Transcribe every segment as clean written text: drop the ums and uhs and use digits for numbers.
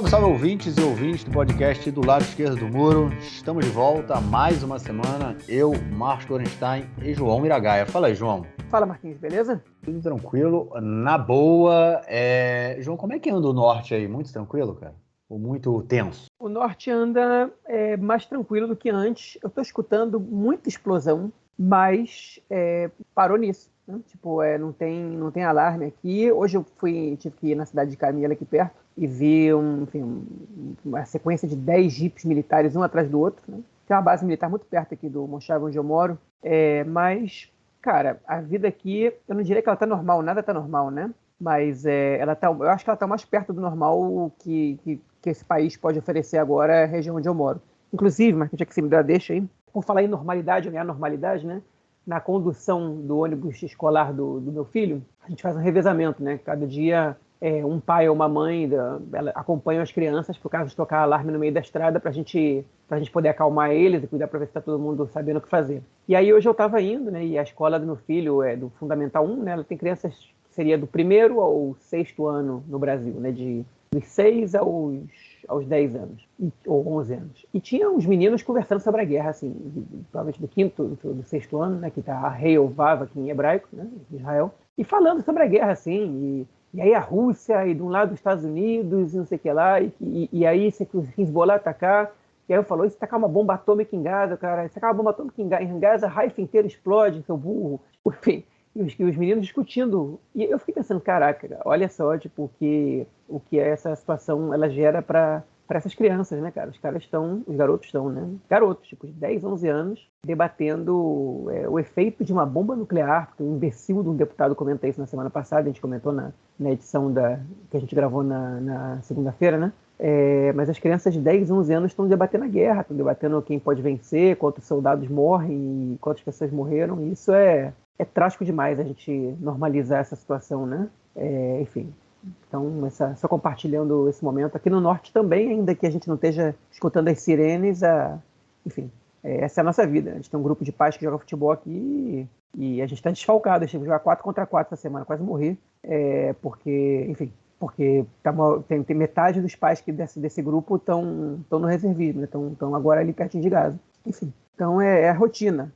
Salve, salve ouvintes e ouvintes do podcast do lado esquerdo do muro. Estamos de volta a mais uma semana. Eu, Marcos Gorenstein e João Miragaia. Fala aí, João. Fala, Marquinhos, beleza? Tudo tranquilo, na boa. João, como é que anda o norte aí? Muito tranquilo, cara? Ou muito tenso? O norte anda mais tranquilo do que antes. Eu estou escutando muita explosão, mas parou nisso. Né? Tipo, não tem alarme aqui. Hoje eu tive que ir na cidade de Camila, aqui perto, e vi uma sequência de 10 jipes militares, um atrás do outro. Né? Tem uma base militar muito perto aqui do Monchava, onde eu moro. Mas, cara, a vida aqui, eu não diria que ela está normal, nada está normal, né? Mas eu acho que ela está mais perto do normal que esse país pode oferecer agora, a região onde eu moro. Inclusive, Marquinhos, já que você me dá a deixa aí, por falar em normalidade ou em anormalidade, né? Na condução do ônibus escolar do meu filho, a gente faz um revezamento, né? Cada dia um pai ou uma mãe acompanham as crianças por caso de tocar alarme no meio da estrada para a gente poder acalmar eles e cuidar para ver se está todo mundo sabendo o que fazer. E aí hoje eu estava indo, né? E a escola do meu filho é do Fundamental 1, né? Ela tem crianças que seria do 1º ao 6º ano no Brasil, né? Dos 6 aos 10 anos, ou 11 anos. E tinha uns meninos conversando sobre a guerra, assim, provavelmente do 5º, do 6º ano, né? Que está a Rei Vav aqui em hebraico, né? Em Israel. E falando sobre a guerra, assim, e aí a Rússia, e de um lado os Estados Unidos, e não sei o que lá, e aí se o Hezbollah atacar, e aí eu falo, e se tacar uma bomba atômica em Gaza, cara, se tacar uma bomba atômica em Gaza, Haifa inteiro explode, seu burro, enfim, e os meninos discutindo, e eu fiquei pensando, caraca, olha só, tipo, o que essa situação, ela gera para essas crianças, né, cara, os garotos estão, né, garotos, tipo, de 10, 11 anos, debatendo o efeito de uma bomba nuclear, porque um imbecil de um deputado comentou isso na semana passada, a gente comentou na edição que a gente gravou na segunda-feira, né? Mas as crianças de 10, 11 anos estão debatendo a guerra, estão debatendo quem pode vencer, quantos soldados morrem e quantas pessoas morreram, e isso é trágico demais a gente normalizar essa situação, né? Enfim, então só compartilhando esse momento. Aqui no norte também, ainda que a gente não esteja escutando as sirenes, enfim, essa é a nossa vida. A gente tem um grupo de pais que joga futebol aqui e a gente está desfalcado. Eu tive que jogar 4 contra 4 essa semana, quase morri, porque tem metade dos pais desse grupo estão no reservismo, estão agora ali pertinho de Gaza. Enfim, então é a rotina.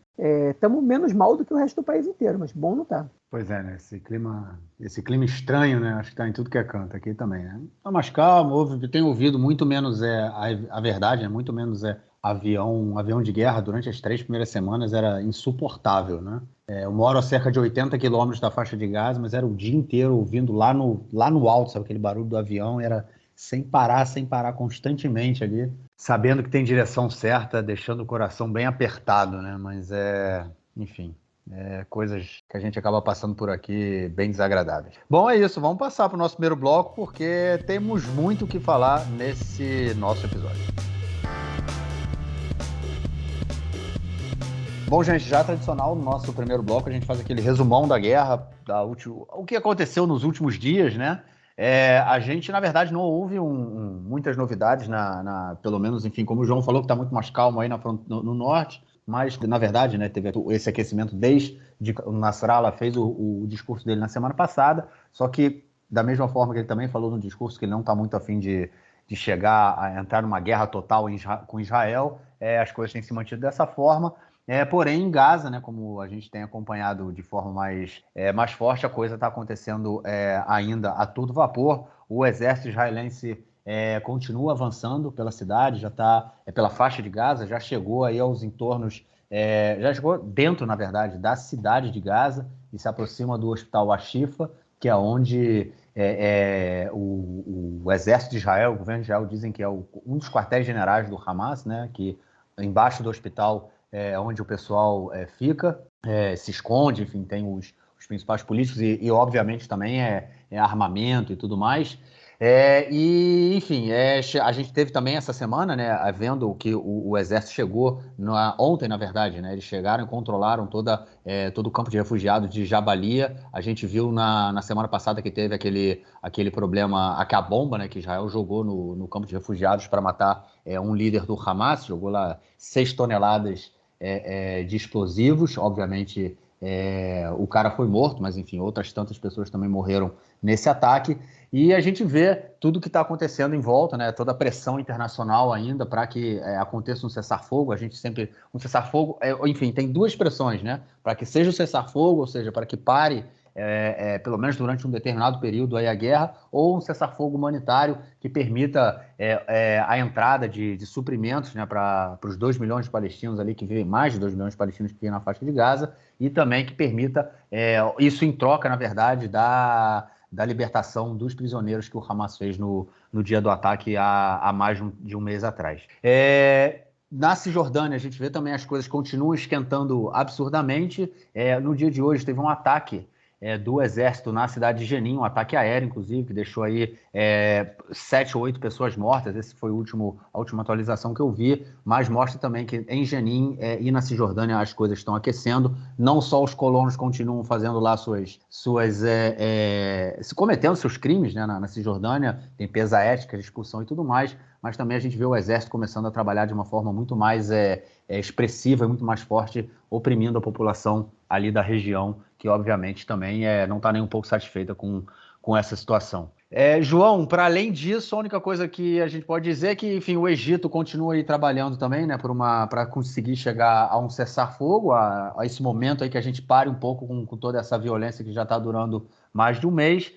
Estamos menos mal do que o resto do país inteiro, mas bom não tá. Pois é, né? Esse clima estranho, né? Acho que tá em tudo que é canto aqui também, né? Tá mais calmo, tenho ouvido muito menos a verdade, né? Muito menos avião de guerra durante as 3 primeiras semanas era insuportável, né? Eu moro a cerca de 80 quilômetros da faixa de Gaza, mas era o dia inteiro ouvindo lá no alto, sabe? Aquele barulho do avião, era sem parar constantemente ali, sabendo que tem direção certa, deixando o coração bem apertado, né? Mas enfim, coisas que a gente acaba passando por aqui bem desagradáveis. Bom, é isso, vamos passar para o nosso primeiro bloco, porque temos muito o que falar nesse nosso episódio. Bom, gente, já tradicional no nosso primeiro bloco, a gente faz aquele resumão da guerra, o que aconteceu nos últimos dias, né? A gente, na verdade, não houve muitas novidades, pelo menos, enfim, como o João falou, que está muito mais calmo aí no norte, mas, na verdade, né, teve esse aquecimento desde que o Nasrallah fez o discurso dele na semana passada, só que, da mesma forma que ele também falou no discurso que ele não está muito afim de chegar a entrar numa guerra total com Israel, as coisas têm se mantido dessa forma. Porém, em Gaza, né, como a gente tem acompanhado de forma mais forte, a coisa está acontecendo ainda a todo vapor. O exército israelense continua avançando pela cidade, já está pela faixa de Gaza, já chegou aí aos entornos, já chegou dentro, na verdade, da cidade de Gaza e se aproxima do hospital Ashifa, que é onde o exército de Israel, o governo de Israel, dizem que é um dos quartéis generais do Hamas, né, que embaixo do hospital onde o pessoal fica, se esconde, enfim, tem os principais políticos e obviamente, também armamento e tudo mais. Enfim, a gente teve também essa semana, né, vendo que o exército chegou ontem, na verdade, né, eles chegaram e controlaram todo o campo de refugiados de Jabalia. A gente viu na semana passada que teve aquele problema, a bomba, né, que Israel jogou no campo de refugiados para matar um líder do Hamas, jogou lá 6 toneladas de explosivos, obviamente o cara foi morto, mas enfim, outras tantas pessoas também morreram nesse ataque. E a gente vê tudo que está acontecendo em volta, né? Toda a pressão internacional ainda para que aconteça um cessar-fogo. A gente sempre. Um cessar-fogo, enfim, tem duas pressões, né? Para que seja o cessar-fogo, ou seja, para que pare, pelo menos durante um determinado período, aí a guerra, ou um cessar-fogo humanitário que permita a entrada de suprimentos, né, para os 2 milhões de palestinos ali que vivem, mais de 2 milhões de palestinos que vivem na faixa de Gaza, e também que permita isso em troca, na verdade, da libertação dos prisioneiros que o Hamas fez no dia do ataque há mais de um mês atrás. Na Cisjordânia, a gente vê também as coisas continuam esquentando absurdamente. No dia de hoje, teve um ataque do exército na cidade de Jenin, um ataque aéreo, inclusive, que deixou aí 7 ou 8 pessoas mortas. Esse foi a última atualização que eu vi, mas mostra também que em Jenin e na Cisjordânia as coisas estão aquecendo. Não só os colonos continuam fazendo lá cometendo seus crimes, né, na Cisjordânia, tem pesa ética de expulsão e tudo mais, mas também a gente vê o exército começando a trabalhar de uma forma muito mais expressiva e muito mais forte, oprimindo a população ali da região, que obviamente também não está nem um pouco satisfeita com essa situação. João, para além disso, a única coisa que a gente pode dizer é que, enfim, o Egito continua aí trabalhando também, né, para conseguir chegar a um cessar-fogo, a esse momento aí que a gente pare um pouco com toda essa violência que já está durando mais de um mês.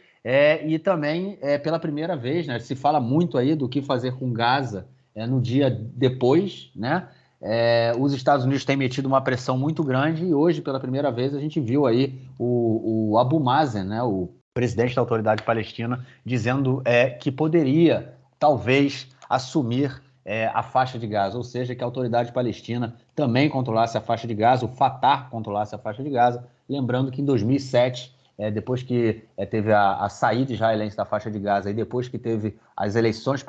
E também, pela primeira vez, né, se fala muito aí do que fazer com Gaza no dia depois, né? Os Estados Unidos têm metido uma pressão muito grande e hoje, pela primeira vez, a gente viu aí o Abu Mazen, né, o presidente da Autoridade Palestina, dizendo que poderia, talvez, assumir a faixa de Gaza, ou seja, que a Autoridade Palestina também controlasse a faixa de Gaza, o Fatah controlasse a faixa de Gaza, lembrando que em 2007, depois que teve a saída israelense da faixa de Gaza e depois que teve as eleições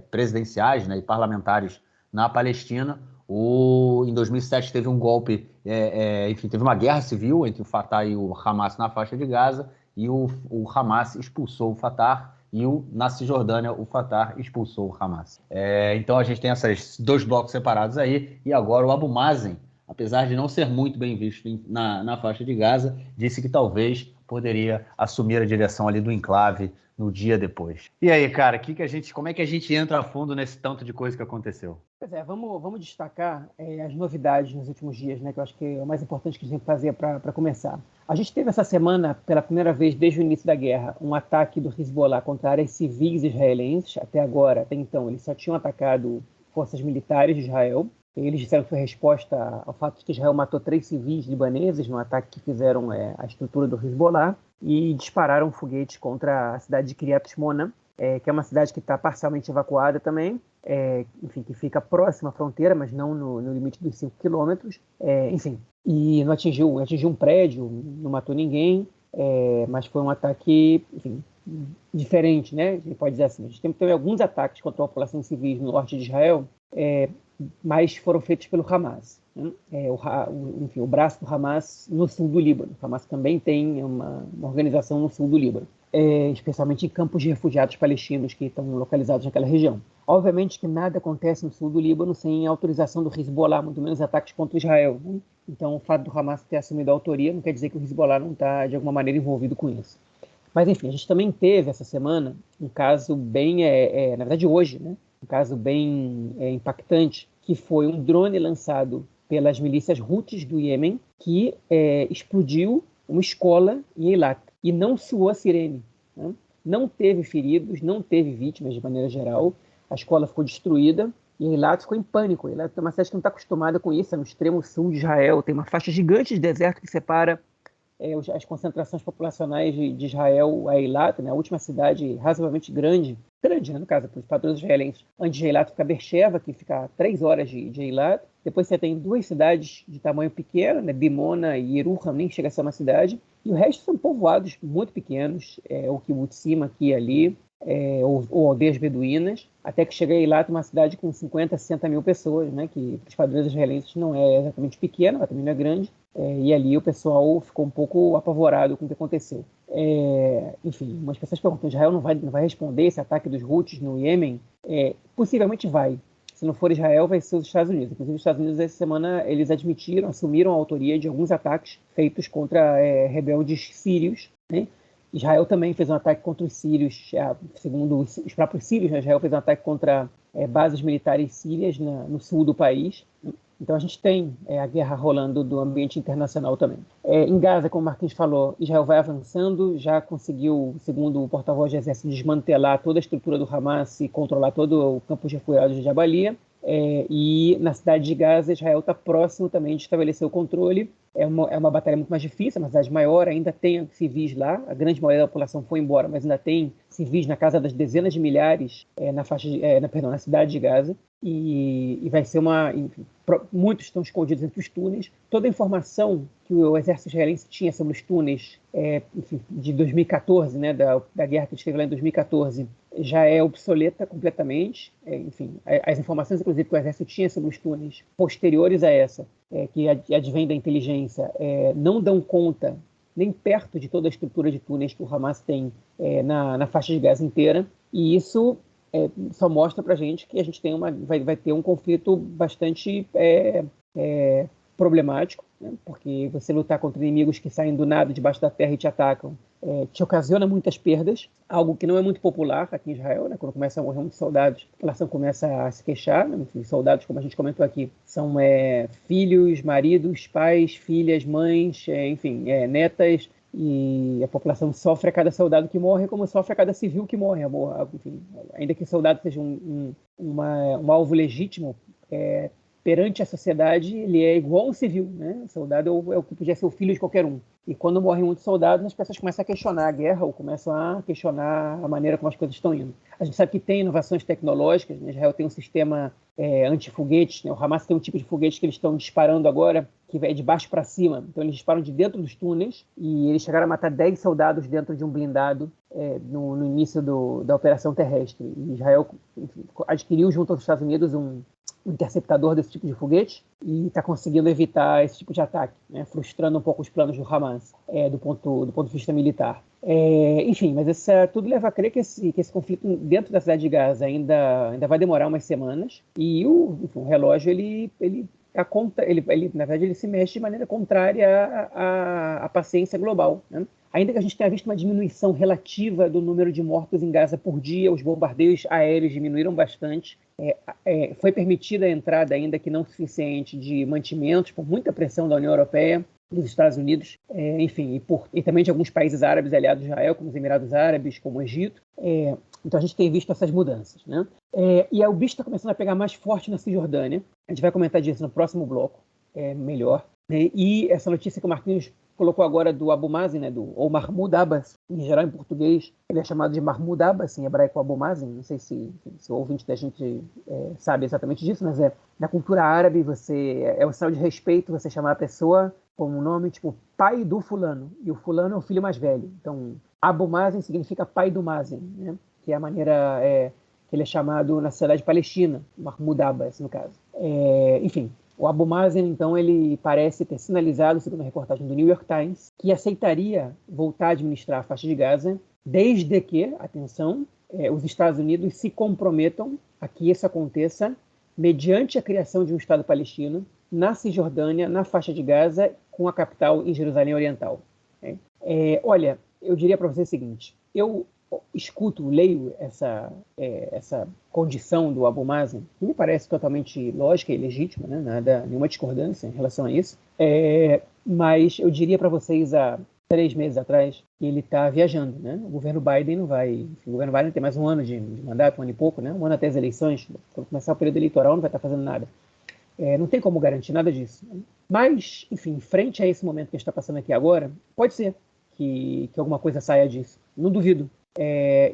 presidenciais, né, e parlamentares na Palestina, em 2007 teve um golpe, enfim, teve uma guerra civil entre o Fatah e o Hamas na faixa de Gaza, e o Hamas expulsou o Fatah, e na Cisjordânia o Fatah expulsou o Hamas. Então a gente tem esses dois blocos separados aí, e agora o Abu Mazen, apesar de não ser muito bem visto na faixa de Gaza, disse que talvez poderia assumir a direção ali do enclave no dia depois. E aí, cara, como é que a gente entra a fundo nesse tanto de coisa que aconteceu? Pois vamos destacar as novidades nos últimos dias, né, que eu acho que é o mais importante que a gente tem que fazer para começar. A gente teve essa semana, pela primeira vez desde o início da guerra, um ataque do Hezbollah contra áreas civis israelenses. Até então, eles só tinham atacado forças militares de Israel. Eles disseram que foi resposta ao fato de que Israel matou 3 civis libaneses no ataque que fizeram à estrutura do Hezbollah e dispararam um foguete contra a cidade de Kiryat Shmona, que é uma cidade que está parcialmente evacuada também, enfim, que fica próxima à fronteira, mas não no limite dos 5 quilômetros. Enfim, e não atingiu um prédio, não matou ninguém, mas foi um ataque, enfim, diferente, né? A gente pode dizer assim. A gente teve alguns ataques contra a população civil no norte de Israel, mas foram feitos pelo Hamas, né? O braço do Hamas no sul do Líbano. O Hamas também tem uma organização no sul do Líbano, especialmente em campos de refugiados palestinos que estão localizados naquela região. Obviamente que nada acontece no sul do Líbano sem autorização do Hezbollah, muito menos ataques contra Israel, né? Então, o fato do Hamas ter assumido a autoria não quer dizer que o Hezbollah não está, de alguma maneira, envolvido com isso. Mas, enfim, a gente também teve essa semana um caso bem, na verdade hoje, né? Um caso bem impactante, que foi um drone lançado pelas milícias Houthis do Iêmen, que explodiu uma escola em Eilat, e não soou a sirene, né? Não teve feridos, não teve vítimas de maneira geral, a escola ficou destruída, e Eilat ficou em pânico. Eilat é uma cidade que não está acostumada com isso, é no extremo sul de Israel, tem uma faixa gigante de deserto que separa as concentrações populacionais de Israel a Eilat, né, a última cidade razoavelmente grande, né, no caso, para os padrões israelenses. Antes de Eilat fica Beersheba, que fica a 3 horas de Eilat. Depois você tem 2 cidades de tamanho pequeno, né, Dimona e Yeruham, nem chega a ser uma cidade. E o resto são povoados muito pequenos, o Kibbutz aqui e ali, ou aldeias beduínas, até que chega a Eilat, uma cidade com 50, 60 mil pessoas, né, que para os padrões israelenses não é exatamente pequena, mas também não é grande. E ali o pessoal ficou um pouco apavorado com o que aconteceu. Enfim, umas pessoas perguntam: Israel não vai responder esse ataque dos Houthis no Iêmen? Possivelmente vai. se não for Israel, vai ser os Estados Unidos. Inclusive, os Estados Unidos, essa semana, eles assumiram a autoria de alguns ataques feitos contra rebeldes sírios, né? Israel também fez um ataque contra os sírios, segundo os próprios sírios, né? Israel fez um ataque contra bases militares sírias no sul do país, né? Então a gente tem a guerra rolando do ambiente internacional também. Em Gaza, como o Marquinhos falou, Israel vai avançando, já conseguiu, segundo o porta-voz do Exército, desmantelar toda a estrutura do Hamas e controlar todo o campo de refugiados de Jabalia. E na cidade de Gaza, Israel está próximo também de estabelecer o controle. É uma batalha muito mais difícil, é uma cidade maior, ainda tem civis lá, a grande maioria da população foi embora, mas ainda tem civis na casa das dezenas de milhares na cidade de Gaza. E vai ser enfim, muitos estão escondidos entre os túneis. Toda a informação que o exército israelense tinha sobre os túneis enfim, de 2014, né, da guerra que esteve lá em 2014, já é obsoleta completamente. Enfim, as informações, inclusive, que o exército tinha sobre os túneis posteriores a essa, que advém da inteligência, não dão conta nem perto de toda a estrutura de túneis que o Hamas tem na faixa de Gaza inteira. E isso só mostra para a gente que a gente vai ter um conflito bastante problemático, né? Porque você lutar contra inimigos que saem do nada debaixo da terra e te atacam te ocasiona muitas perdas, algo que não é muito popular aqui em Israel, né? Quando começa a morrer muitos soldados, a população começa a se queixar, né? Enfim, soldados, como a gente comentou aqui, são filhos, maridos, pais, filhas, mães, enfim, netas, e a população sofre a cada soldado que morre, como sofre a cada civil que morre. Enfim, ainda que o soldado seja um alvo legítimo, perante a sociedade, ele é igual ao civil, né? O soldado é o que podia ser o filho de qualquer um. E quando morrem muitos soldados, as pessoas começam a questionar a guerra ou começam a questionar a maneira como as coisas estão indo. A gente sabe que tem inovações tecnológicas, né? Israel tem um sistema anti-foguetes, né? O Hamas tem um tipo de foguete que eles estão disparando agora, que vai de baixo para cima. Então eles disparam de dentro dos túneis e eles chegaram a matar 10 soldados dentro de um blindado no início da operação terrestre. E Israel, enfim, adquiriu junto aos Estados Unidos um interceptador desse tipo de foguete e está conseguindo evitar esse tipo de ataque, né? Frustrando um pouco os planos do Hamas do ponto de vista militar. Enfim, mas tudo leva a crer que esse conflito dentro da cidade de Gaza ainda vai demorar umas semanas e o relógio ele na verdade ele se mexe de maneira contrária à paciência global, né? Ainda que a gente tenha visto uma diminuição relativa do número de mortos em Gaza por dia, os bombardeios aéreos diminuíram bastante. Foi permitida a entrada, ainda que não suficiente, de mantimentos, por muita pressão da União Europeia, dos Estados Unidos, enfim, e também de alguns países árabes aliados a Israel, como os Emirados Árabes, como o Egito. Então a gente tem visto essas mudanças, né? E aí o bicho está começando a pegar mais forte na Cisjordânia. A gente vai comentar disso no próximo bloco, melhor. E essa notícia que o Marquinhos colocou agora do Abu Mazen, né, ou Mahmoud Abbas, em geral em português, ele é chamado de Mahmoud Abbas, em hebraico Abu Mazen, não sei se o ouvinte da gente sabe exatamente disso, mas na cultura árabe é um sinal de respeito você chamar a pessoa como um nome tipo pai do fulano, e o fulano é o filho mais velho. Então, Abu Mazen significa pai do Mazen, né, que é a maneira que ele é chamado na sociedade palestina, Mahmoud Abbas, no caso. Enfim, o Abu Mazen, então, ele parece ter sinalizado, segundo a reportagem do New York Times, que aceitaria voltar a administrar a faixa de Gaza, desde que, atenção, os Estados Unidos se comprometam a que isso aconteça mediante a criação de um Estado palestino na Cisjordânia, na faixa de Gaza, com a capital em Jerusalém Oriental. Olha, eu diria para você o seguinte, eu leio essa condição do Abu Mazen, que me parece totalmente lógica e legítima, né? Nenhuma discordância em relação a isso, mas eu diria para vocês há 3 meses atrás que ele está viajando, né? O governo Biden não vai... Enfim, o governo Biden tem mais um ano de mandato, um ano e pouco, né? Um ano até as eleições, quando começar o período eleitoral não vai estar fazendo nada. Não tem como garantir nada disso, né? Mas, enfim, frente a esse momento que a gente está passando aqui agora, pode ser que alguma coisa saia disso. Não duvido.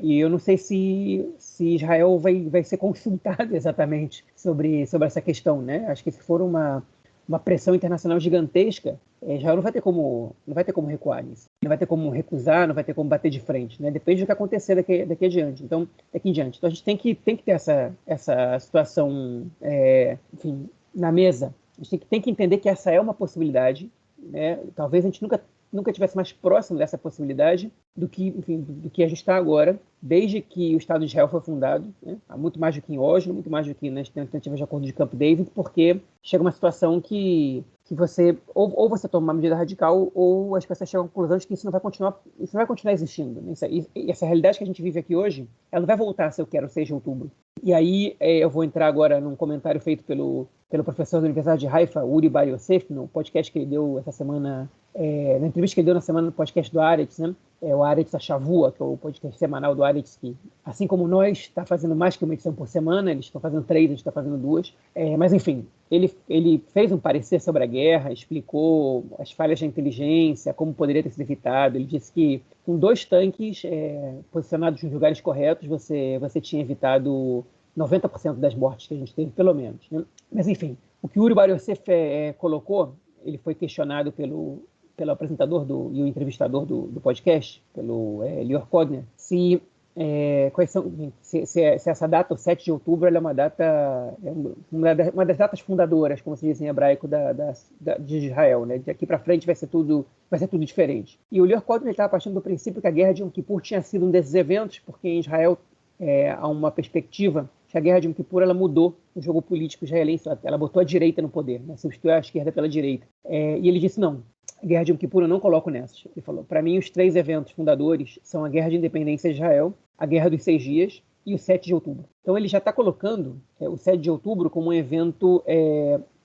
E eu não sei se Israel vai ser consultado exatamente sobre essa questão, né? Acho que se for uma pressão internacional gigantesca, Israel não vai ter como recuar nisso. Não vai ter como recusar, não vai ter como bater de frente, né? Depende do que acontecer daqui em diante. Então, a gente tem que ter essa situação, enfim, na mesa. A gente tem que entender que essa é uma possibilidade, né? Talvez a gente nunca nunca tivesse mais próximo dessa possibilidade do que, enfim, do que a gente está agora, desde que o Estado de Israel foi fundado, né? Há muito mais do que em Oslo, muito mais do que nas tentativas de acordo de Camp David, porque chega uma situação que você, ou você toma uma medida radical, ou as pessoas chegam à conclusão de que isso não vai continuar existindo, né? E essa realidade que a gente vive aqui hoje, ela não vai voltar se eu quero 6 de outubro. E aí eu vou entrar agora num comentário feito pelo professor da Universidade de Haifa, Uri Bar Yosef, no podcast que ele deu essa semana, na entrevista que ele deu na semana no podcast do Haaretz, né? O Haaretz Ashavua, que é o podcast semanal do Haaretz, que, assim como nós, está fazendo mais que uma edição por semana, eles estão fazendo 3, a gente está fazendo 2. Mas, enfim, ele fez um parecer sobre a guerra, explicou as falhas da inteligência, como poderia ter sido evitado. Ele disse que com 2 tanques posicionados nos lugares corretos, você tinha evitado 90% das mortes que a gente teve, pelo menos, né? Mas, enfim, o que o Uri Bar Yosef colocou, ele foi questionado pelo apresentador e o entrevistador do podcast, pelo Lior Kodner, se essa data, o 7 de outubro, ela é uma das datas fundadoras, como se diz em hebraico, de Israel, né? De aqui para frente vai ser tudo diferente. E o Lior Kodner estava partindo do princípio que a Guerra de Yom Kippur tinha sido um desses eventos, porque em Israel há uma perspectiva que a Guerra de Yom Kippur ela mudou o jogo político israelense, ela botou a direita no poder, né? Substituiu a esquerda pela direita. E ele disse, não, a Guerra de Yom Kippur eu não coloco nessas. Ele falou, para mim os 3 eventos fundadores são a Guerra de Independência de Israel, a Guerra dos 6 Dias e o 7 de outubro. Então ele já está colocando o 7 de outubro como um evento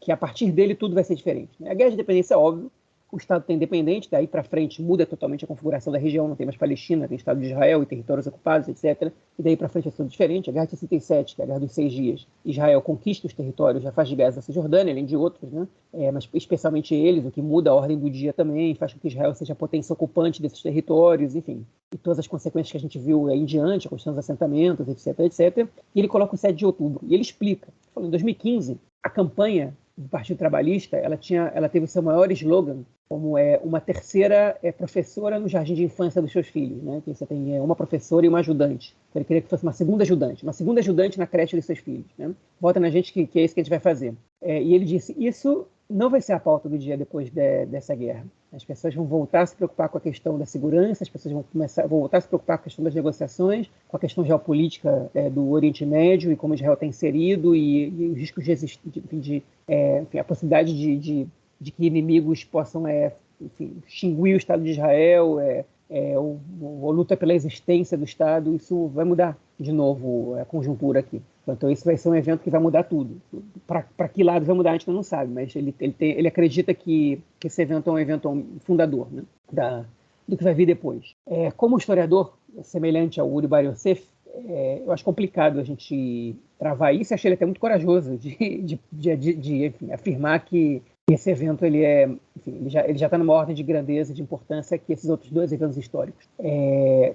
que a partir dele tudo vai ser diferente, né? A Guerra de Independência é óbvio, o Estado está independente, daí para frente muda totalmente a configuração da região, não tem mais Palestina, tem Estado de Israel e territórios ocupados, etc. E daí para frente é tudo diferente. A Guerra de 67, que é a Guerra dos 6 Dias, Israel conquista os territórios, já faz de Gaza a Cisjordânia, além de outros, né? Mas especialmente eles, o que muda a ordem do dia também, faz com que Israel seja a potência ocupante desses territórios, enfim. E todas as consequências que a gente viu aí em diante, a construção dos assentamentos, etc, etc. E ele coloca o 7 de outubro. E ele explica. Falando, em 2015, a campanha do Partido Trabalhista, ela teve o seu maior slogan como uma terceira professora no jardim de infância dos seus filhos, né? Que você tem uma professora e uma ajudante. Então, ele queria que fosse uma segunda ajudante na creche dos seus filhos, né? Vota na gente que é isso que a gente vai fazer. E ele disse, isso não vai ser a pauta do dia depois dessa guerra. As pessoas vão voltar a se preocupar com a questão da segurança, as pessoas vão voltar a se preocupar com a questão das negociações, com a questão geopolítica do Oriente Médio e como Israel está inserido e os riscos de existir, a possibilidade de que inimigos possam extinguir o Estado de Israel, ou luta pela existência do Estado. Isso vai mudar de novo a conjuntura aqui. Então, isso vai ser um evento que vai mudar tudo. Para que lado vai mudar, a gente não sabe, mas ele acredita que esse evento é um evento fundador, né, do que vai vir depois. Como historiador, semelhante ao Uri Bar Yosef, eu acho complicado a gente travar isso. Achei ele até muito corajoso de enfim, afirmar que esse evento ele já está numa ordem de grandeza, de importância que esses outros 2 eventos históricos.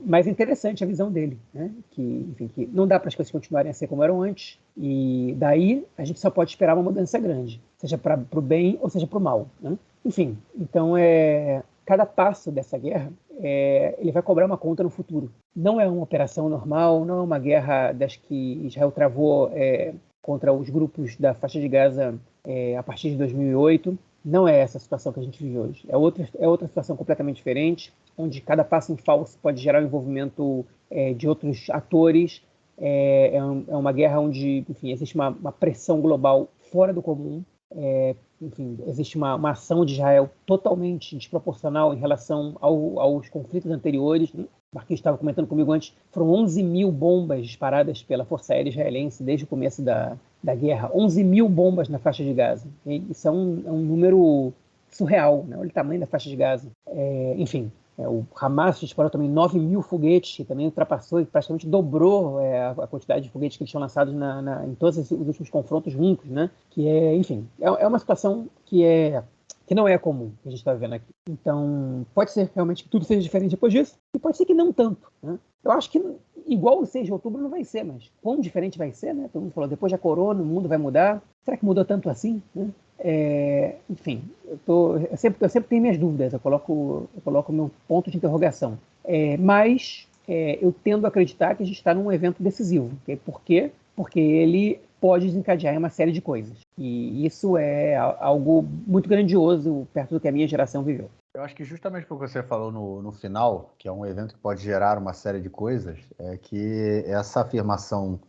Mas interessante a visão dele, né? Que não dá para as coisas continuarem a ser como eram antes, e daí a gente só pode esperar uma mudança grande, seja para o bem ou seja para o mal, né? Enfim, então cada passo dessa guerra ele vai cobrar uma conta no futuro. Não é uma operação normal, não é uma guerra das que Israel travou contra os grupos da faixa de Gaza a partir de 2008. Não é essa a situação que a gente vive hoje. É outra situação completamente diferente, onde cada passo em falso pode gerar o envolvimento de outros atores. É uma guerra onde, enfim, existe uma pressão global fora do comum. Enfim, existe uma ação de Israel totalmente desproporcional em relação aos conflitos anteriores. O Marquinhos estava comentando comigo antes, foram 11 mil bombas disparadas pela Força Aérea Israelense desde o começo da guerra. 11 mil bombas na faixa de Gaza. Isso é um número surreal, né? Olha o tamanho da faixa de Gaza. Enfim, o Hamas disparou também 9 mil foguetes, que também ultrapassou e praticamente dobrou a quantidade de foguetes que eles tinham lançados em todos os últimos confrontos juntos, né? Enfim, é uma situação que não é comum que a gente está vivendo aqui. Então, pode ser realmente que tudo seja diferente depois disso, e pode ser que não tanto, né? Eu acho que igual o 6 de outubro não vai ser, mas quão diferente vai ser, né? Todo mundo falou, depois da corona, o mundo vai mudar. Será que mudou tanto assim, né? Enfim, eu sempre tenho minhas dúvidas, eu coloco meu ponto de interrogação. Mas eu tendo a acreditar que a gente está num evento decisivo. Por quê? Porque ele pode desencadear uma série de coisas. E isso é algo muito grandioso perto do que a minha geração viveu. Eu acho que justamente porque você falou no final, que é um evento que pode gerar uma série de coisas, é que essa afirmação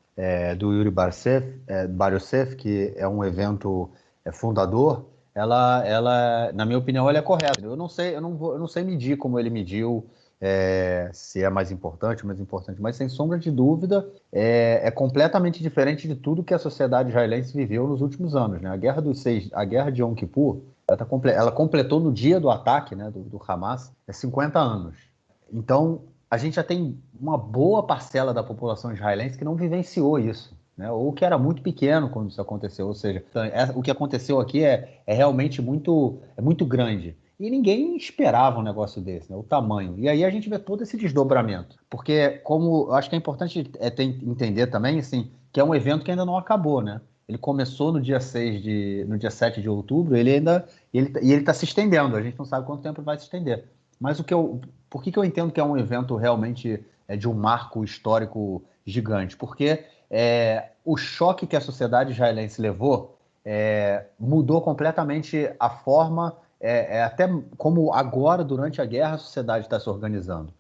do Yuri Bariosev, que é um evento fundador, na minha opinião, ela é correta. Eu não sei medir como ele mediu, se é mais importante ou menos importante, mas sem sombra de dúvida, é completamente diferente de tudo que a sociedade israelense viveu nos últimos anos, né? A guerra de Yom Kippur, ela completou no dia do ataque, né, do Hamas, 50 anos. Então, a gente já tem uma boa parcela da população israelense que não vivenciou isso, né, ou que era muito pequeno quando isso aconteceu. Ou seja, o que aconteceu aqui é realmente muito grande. E ninguém esperava um negócio desse, né, o tamanho. E aí a gente vê todo esse desdobramento. Porque, como eu acho que é importante entender também, assim, que é um evento que ainda não acabou, né? Ele começou no dia 7 de outubro, ele está se estendendo, a gente não sabe quanto tempo vai se estender. Mas por que eu entendo que é um evento realmente de um marco histórico gigante? Porque o choque que a sociedade israelense levou mudou completamente a forma, até como agora, durante a guerra, a sociedade está se organizando.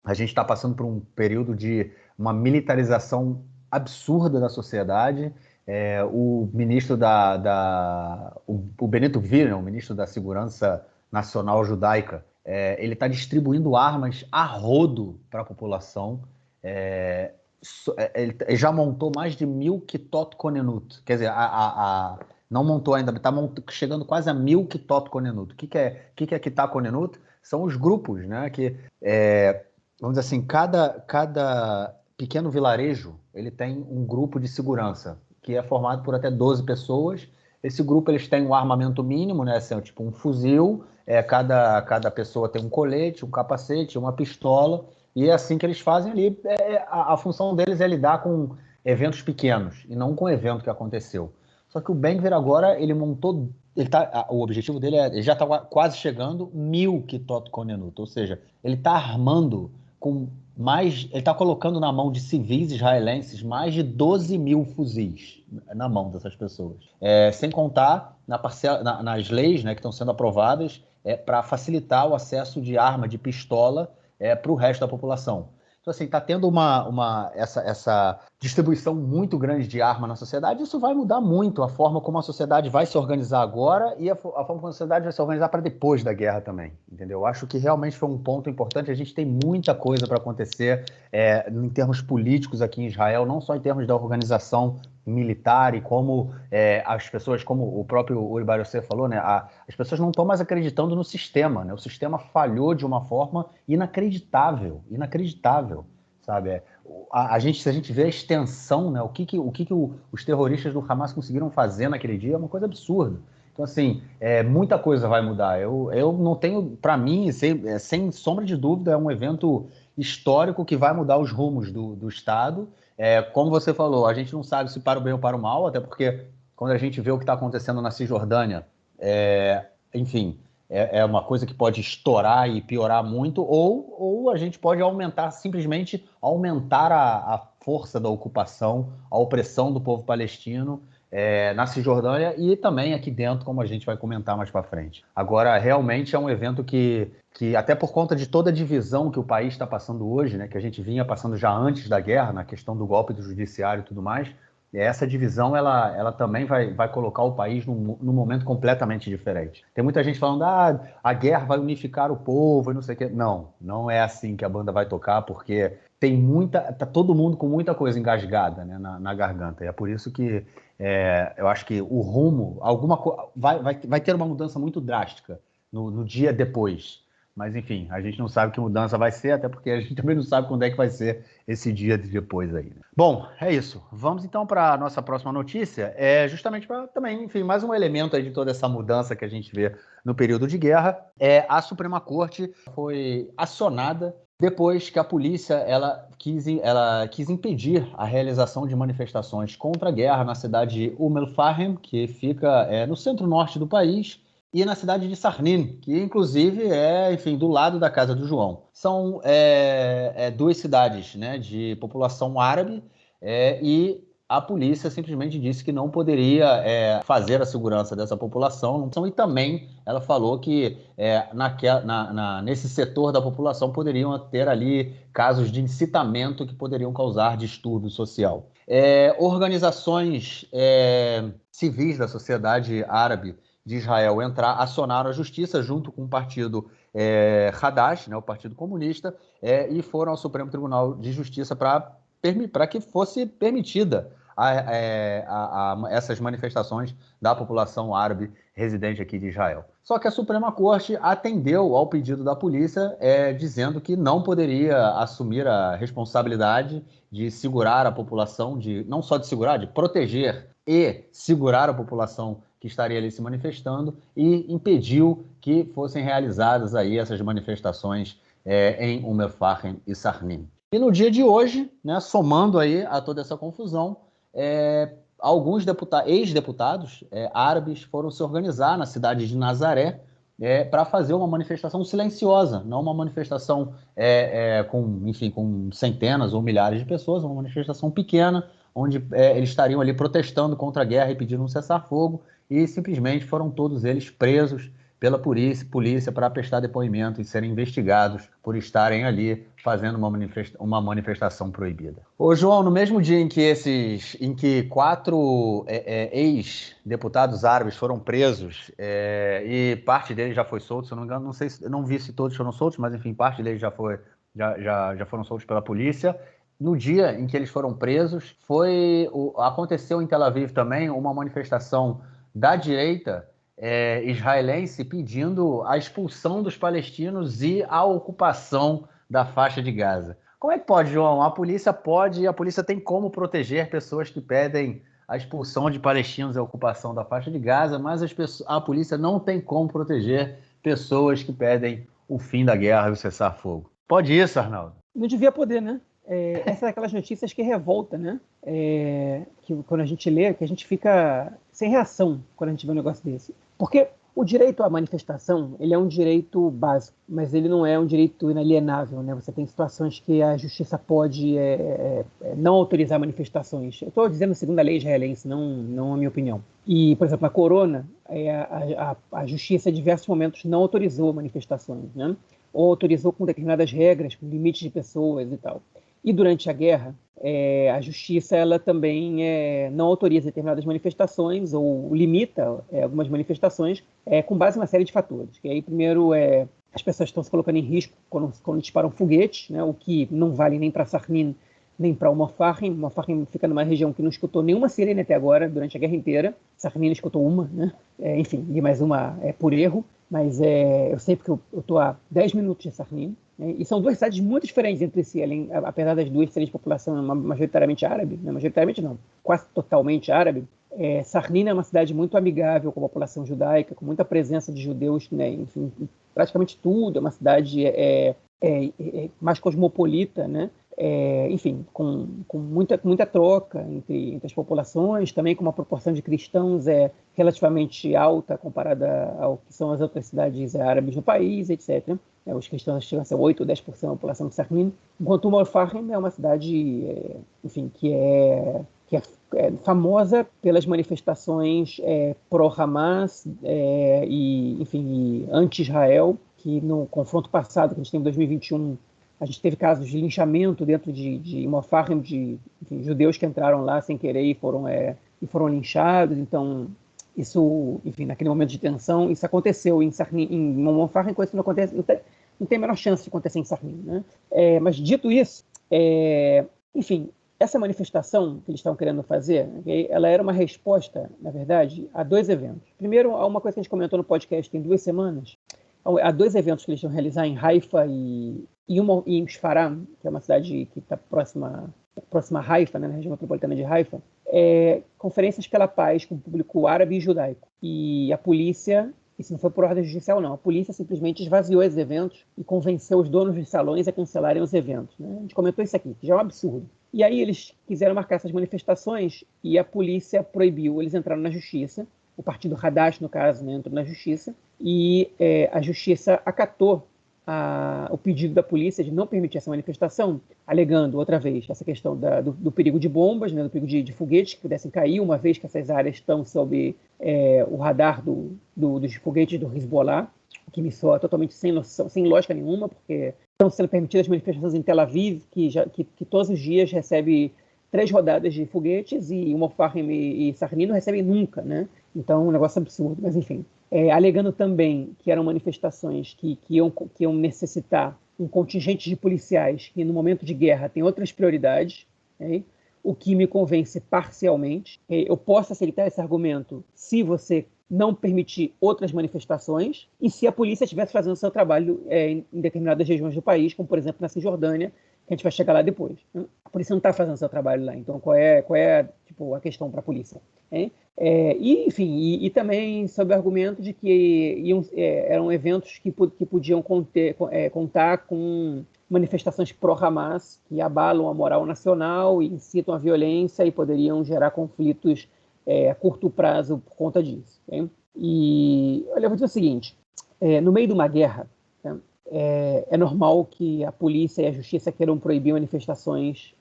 A gente está passando por um período de uma militarização absurda da sociedade. O ministro o Benito Viren, o ministro da Segurança Nacional Judaica, ele está distribuindo armas a rodo para a população. Ele já montou mais de 1.000 Kitot Konenut. Quer dizer, não montou ainda, está chegando quase a 1.000 Kitot Konenut. O que é Kitat Konenut? São os grupos, né? Vamos dizer assim, cada pequeno vilarejo ele tem um grupo de segurança que é formado por até 12 pessoas. Esse grupo eles têm um armamento mínimo, né? Assim, tipo um fuzil, cada pessoa tem um colete, um capacete, uma pistola, e é assim que eles fazem ali. A função deles é lidar com eventos pequenos, e não com o evento que aconteceu. Só que o Ben-Gvir agora, ele montou. O objetivo dele ele já está quase chegando 1.000 Kitot Konenut, ou seja, ele está armando com ele está colocando na mão de civis israelenses mais de 12.000 fuzis na mão dessas pessoas. Sem contar nas leis, né, que estão sendo aprovadas para facilitar o acesso de arma, de pistola, para o resto da população. Então, assim, está tendo essa distribuição muito grande de arma na sociedade. Isso vai mudar muito a forma como a sociedade vai se organizar agora e a forma como a sociedade vai se organizar para depois da guerra também, entendeu? Eu acho que realmente foi um ponto importante. A gente tem muita coisa para acontecer em termos políticos aqui em Israel, não só em termos da organização militar e como as pessoas, como o próprio Uri Bariosev falou, né, as pessoas não estão mais acreditando no sistema, né? O sistema falhou de uma forma inacreditável, sabe? Se a gente vê a extensão, né, o que os terroristas do Hamas conseguiram fazer naquele dia é uma coisa absurda. Então, assim, muita coisa vai mudar. Eu não tenho, para mim, sem sombra de dúvida, é um evento histórico que vai mudar os rumos do Estado. Como você falou, a gente não sabe se para o bem ou para o mal, até porque quando a gente vê o que está acontecendo na Cisjordânia, enfim, é uma coisa que pode estourar e piorar muito, ou a gente pode simplesmente aumentar a força da ocupação, a opressão do povo palestino na Cisjordânia e também aqui dentro, como a gente vai comentar mais para frente. Agora, realmente é um evento que até por conta de toda a divisão que o país está passando hoje, né, que a gente vinha passando já antes da guerra, na questão do golpe do judiciário e tudo mais, essa divisão ela também vai colocar o país num momento completamente diferente. Tem muita gente falando, a guerra vai unificar o povo e não sei o quê. Não é assim que a banda vai tocar, porque tá todo mundo com muita coisa engasgada, né, na garganta. E é por isso que eu acho que o rumo, vai ter uma mudança muito drástica no dia depois. Mas, enfim, a gente não sabe que mudança vai ser, até porque a gente também não sabe quando é que vai ser esse dia de depois aí. Né? Bom, é isso. Vamos então para a nossa próxima notícia. Justamente para também, enfim, mais um elemento aí de toda essa mudança que a gente vê no período de guerra. A Suprema Corte foi acionada depois que a polícia ela quis impedir a realização de manifestações contra a guerra na cidade de Umm-el-Fahem, que fica no centro-norte do país, e na cidade de Sarnin, que inclusive enfim, do lado da casa do João. São duas cidades, né, de população árabe e a polícia simplesmente disse que não poderia fazer a segurança dessa população, e também ela falou que nesse setor da população poderiam ter ali casos de incitamento que poderiam causar distúrbio social. Organizações civis da sociedade árabe de Israel acionaram a justiça junto com o partido Hadash, né, o Partido Comunista, e foram ao Supremo Tribunal de Justiça para que fosse permitida essas manifestações da população árabe residente aqui de Israel. Só que a Suprema Corte atendeu ao pedido da polícia, dizendo que não poderia assumir a responsabilidade de segurar a população, não só de segurar, de proteger e segurar a população que estaria ali se manifestando, e impediu que fossem realizadas aí essas manifestações em Umm-el-Fahem e Sarnim. E no dia de hoje, né, somando aí a toda essa confusão, alguns ex-deputados árabes foram se organizar na cidade de Nazaré para fazer uma manifestação silenciosa, não uma manifestação com centenas ou milhares de pessoas, uma manifestação pequena, onde eles estariam ali protestando contra a guerra e pedindo um cessar-fogo, e simplesmente foram todos eles presos pela polícia para prestar depoimento e serem investigados por estarem ali fazendo uma manifestação proibida. Ô, João, no mesmo dia em que 4 ex-deputados árabes foram presos e parte deles já foi solto, se eu não me engano, não vi se todos foram soltos, mas enfim, parte deles já foram soltos pela polícia. No dia em que eles foram presos, aconteceu em Tel Aviv também uma manifestação da direita israelense pedindo a expulsão dos palestinos e a ocupação da faixa de Gaza. Como é que pode, João? A polícia tem como proteger pessoas que pedem a expulsão de palestinos e a ocupação da faixa de Gaza, mas a polícia não tem como proteger pessoas que pedem o fim da guerra e o cessar-fogo. Pode isso, Arnaldo? Não devia poder, né? Essa é daquelas notícias que revolta, né? Que quando a gente lê, que a gente fica sem reação quando a gente vê um negócio desse. Porque o direito à manifestação, ele é um direito básico, mas ele não é um direito inalienável, né? Você tem situações que a justiça pode não autorizar manifestações. Eu estou dizendo segundo a lei israelense, não a minha opinião. E, por exemplo, na Corona, a justiça, em diversos momentos, não autorizou manifestações, né? Ou autorizou com determinadas regras, com limites de pessoas e tal. E durante a guerra, a justiça ela também não autoriza determinadas manifestações ou limita algumas manifestações com base em uma série de fatores. Que aí, primeiro, as pessoas estão se colocando em risco quando disparam foguetes, né, o que não vale nem para Sarmin nem para Umm-el-Fahem. Umm-el-Fahem fica numa região que não escutou nenhuma sirene até agora, durante a guerra inteira. Sarmin escutou uma, né? Enfim, e mais uma por erro. Mas eu sei porque eu estou a 10 minutos de Sarnim, né? E são duas cidades muito diferentes entre si, apesar das duas serem de população majoritariamente árabe, né? Majoritariamente não, quase totalmente árabe. Sarnim é uma cidade muito amigável com a população judaica, com muita presença de judeus, né? Enfim, praticamente tudo, é uma cidade mais cosmopolita, né? Enfim, com muita troca entre as populações, também com uma proporção de cristãos relativamente alta comparada ao que são as outras cidades árabes no país, etc. Os cristãos chegam a ser 8 ou 10% da população de Sarmin, enquanto Umm-el-Fahem é uma cidade enfim, que é famosa pelas manifestações pró-Hamas e anti-Israel, que no confronto passado que a gente tem em 2021, a gente teve casos de linchamento dentro de Umm-el-Fahem, de judeus que entraram lá sem querer e foram linchados. Então, isso, enfim, naquele momento de tensão, isso aconteceu em Umm-el-Fahem, coisa que não acontece, não tem a menor chance de acontecer em Sarnim, né? Mas, dito isso, enfim, essa manifestação que eles estavam querendo fazer, ela era uma resposta, na verdade, a 2 eventos. Primeiro, a uma coisa que a gente comentou no podcast tem 2 semanas, há 2 eventos que eles iam realizar em Haifa e em Shfaram, que é uma cidade que está próxima a Haifa, né, na região metropolitana de Haifa, conferências pela paz com o público árabe e judaico. E a polícia, isso não foi por ordem judicial não, a polícia simplesmente esvaziou esses eventos e convenceu os donos dos salões a cancelarem os eventos, né? A gente comentou isso aqui, que já é um absurdo. E aí eles quiseram marcar essas manifestações e a polícia proibiu, eles entraram na justiça, o partido Hadash, no caso, né, entrou na justiça, e a justiça acatou o pedido da polícia de não permitir essa manifestação, alegando, outra vez, essa questão do perigo de bombas, né, do perigo de foguetes que pudessem cair, uma vez que essas áreas estão sob o radar dos foguetes do Hezbollah, o que me soa totalmente sem noção, sem lógica nenhuma, porque estão sendo permitidas manifestações em Tel Aviv, que todos os dias recebe 3 rodadas de foguetes, e o Al-Fahim e Sarni não recebem nunca, né? Então, um negócio absurdo, mas enfim. Alegando também que eram manifestações que iam necessitar um contingente de policiais que, no momento de guerra, tem outras prioridades, okay? O que me convence parcialmente. Eu posso aceitar esse argumento se você não permitir outras manifestações e se a polícia estivesse fazendo o seu trabalho em determinadas regiões do país, como, por exemplo, na Cisjordânia, que a gente vai chegar lá depois. A polícia não está fazendo o seu trabalho lá, então qual é tipo, a questão para a polícia? E também sob o argumento de que eram eventos que podiam contar com manifestações pró-Hamas que abalam a moral nacional e incitam a violência e poderiam gerar conflitos a curto prazo por conta disso. Okay? E olha, eu vou dizer o seguinte, no meio de uma guerra, tá? É normal que a polícia e a justiça queiram proibir manifestações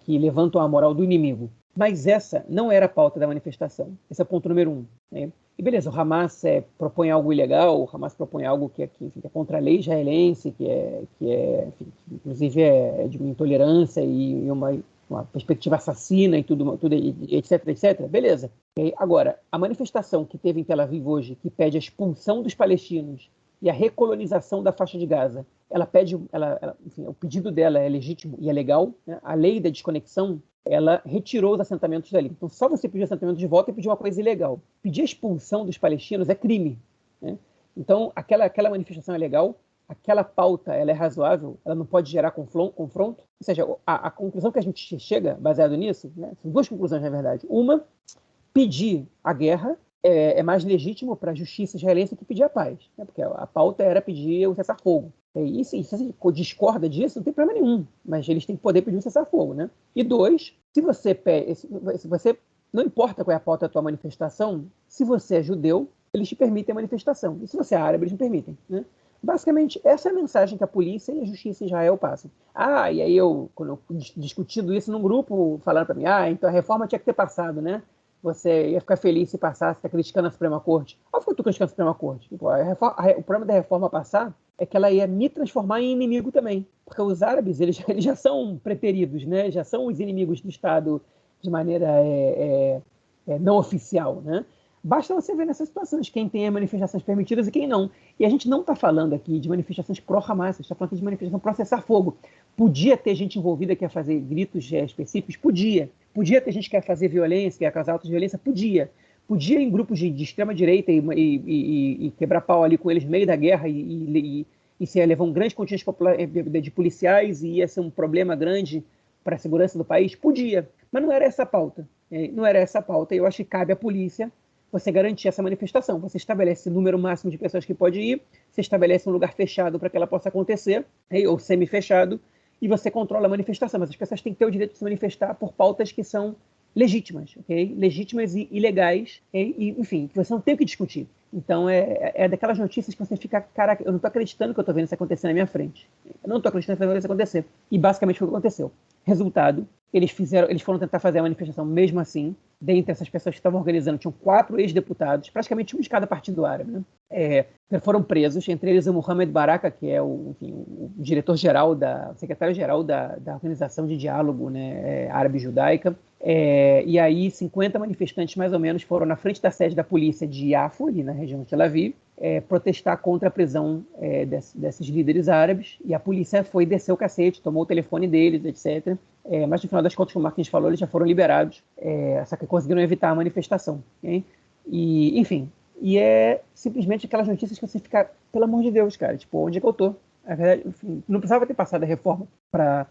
que levantam a moral do inimigo. Mas essa não era a pauta da manifestação. Esse é o ponto número 1. Né? E beleza, o Hamas propõe algo ilegal, o Hamas propõe algo que é contra a lei israelense, que inclusive é de uma intolerância e uma perspectiva assassina e tudo etc, etc. Beleza. Agora, a manifestação que teve em Tel Aviv hoje, que pede a expulsão dos palestinos e a recolonização da faixa de Gaza, o pedido dela é legítimo e é legal, né? A lei da desconexão, ela retirou os assentamentos dali. Então, só você pedir assentamentos de volta e pedir uma coisa ilegal. Pedir a expulsão dos palestinos é crime. Né? Então, aquela manifestação é legal, aquela pauta ela é razoável, ela não pode gerar confronto. Ou seja, a conclusão que a gente chega, baseado nisso, né? São 2 conclusões, na verdade. Uma, pedir a guerra é mais legítimo para a justiça israelense que pedir a paz, né? Porque a pauta era pedir o cessar-fogo. E se você discorda disso, não tem problema nenhum, mas eles têm que poder pedir um cessar-fogo, né? E 2, se você não importa qual é a pauta da tua manifestação, se você é judeu, eles te permitem a manifestação, e se você é árabe, eles não permitem, né? Basicamente, essa é a mensagem que a polícia e a justiça em Israel passam. E aí quando eu discutindo isso num grupo, falaram para mim, então a reforma tinha que ter passado, né? Você ia ficar feliz se passasse, está criticando a Suprema Corte. Qual foi tu criticando a Suprema Corte? Tipo, o problema da reforma passar é que ela ia me transformar em inimigo também. Porque os árabes, eles já são preteridos, né? Já são os inimigos do Estado de maneira não oficial, né? Basta você ver nessas situações quem tem manifestações permitidas e quem não. E a gente não está falando aqui de manifestações pró-Hamas, a gente está falando aqui de manifestação pró-cessar-fogo. Podia ter gente envolvida que ia fazer gritos específicos? Podia. Podia ter gente que ia fazer violência, que ia causar atos de violência? Podia. Podia em grupos de extrema-direita e quebrar pau ali com eles no meio da guerra e se ia levar um grande contingente de policiais e ia ser um problema grande para a segurança do país? Podia. Mas não era essa a pauta. Não era essa a pauta. E eu acho que cabe à polícia você garantir essa manifestação. Você estabelece o número máximo de pessoas que pode ir, você estabelece um lugar fechado para que ela possa acontecer, ou semi-fechado, e você controla a manifestação. Mas as pessoas têm que ter o direito de se manifestar por pautas que são legítimas, ok? Legítimas e ilegais, e, enfim, que você não tem o que discutir. Então, é daquelas notícias que você fica, caraca, eu não estou acreditando que eu estou vendo isso acontecer na minha frente. Eu não estou acreditando que eu estou vendo isso acontecer. E, basicamente, foi o que aconteceu. Resultado, eles foram tentar fazer a manifestação mesmo assim. Dentre essas pessoas que estavam organizando, tinham 4 ex-deputados, praticamente um de cada partido árabe, né? Foram presos, entre eles o Mohamed Baraka, que é o diretor-geral, o secretário-geral da Organização de Diálogo, né, Árabe-Judaica. E aí 50 manifestantes, mais ou menos, foram na frente da sede da polícia de Yafo, ali na região de Tel Aviv, protestar contra a prisão desses líderes árabes, e a polícia foi descer o cacete, tomou o telefone deles, etc. Mas no final das contas, como o Marquinhos falou, eles já foram liberados, só que conseguiram evitar a manifestação. Okay? E, enfim, é simplesmente aquelas notícias que você fica, pelo amor de Deus, cara, tipo, onde é que eu tô? Na verdade, enfim, não precisava ter passado a reforma para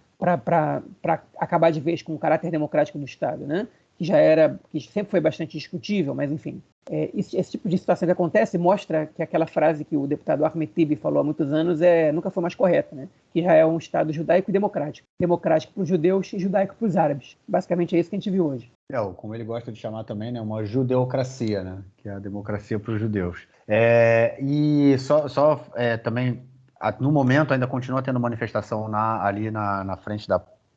acabar de vez com o caráter democrático do Estado, né? Que sempre foi bastante discutível, mas enfim. Esse tipo de situação que acontece mostra que aquela frase que o deputado Ahmed Tibi falou há muitos anos nunca foi mais correta, né? Que já é um Estado judaico e democrático. Democrático para os judeus e judaico para os árabes. Basicamente é isso que a gente viu hoje. Como ele gosta de chamar também, né? Uma judeocracia, né? Que é a democracia para os judeus. E só também no momento ainda continua tendo manifestação ali na frente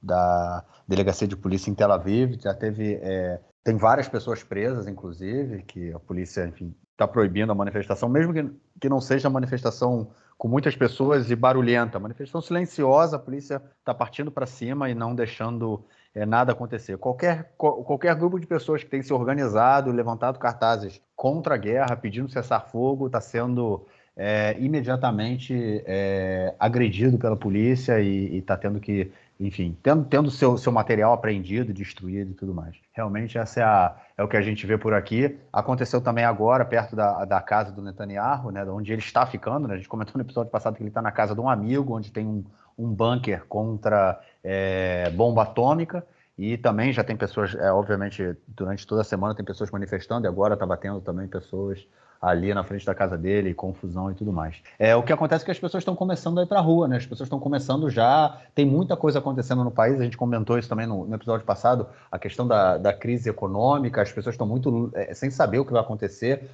da delegacia de polícia em Tel Aviv. Já tem várias pessoas presas, inclusive, que a polícia, enfim, está proibindo a manifestação, mesmo que não seja manifestação com muitas pessoas e barulhenta, manifestação silenciosa, a polícia está partindo para cima e não deixando nada acontecer. Qualquer grupo de pessoas que tem se organizado, levantado cartazes contra a guerra, pedindo cessar-fogo, está sendo imediatamente agredido pela polícia e está tendo que, enfim, tendo seu material apreendido, destruído e tudo mais. Realmente essa é o que a gente vê por aqui. Aconteceu também agora, perto da casa do Netanyahu, né, onde ele está ficando, né? A gente comentou no episódio passado que ele está na casa de um amigo, onde tem um bunker contra bomba atômica, e também já tem pessoas, obviamente, durante toda a semana tem pessoas manifestando, e agora está batendo também pessoas ali na frente da casa dele, confusão e tudo mais. O que acontece é que as pessoas estão começando a ir para a rua, né? As pessoas estão começando já, tem muita coisa acontecendo no país, a gente comentou isso também no episódio passado, a questão da crise econômica, as pessoas estão muito sem saber o que vai acontecer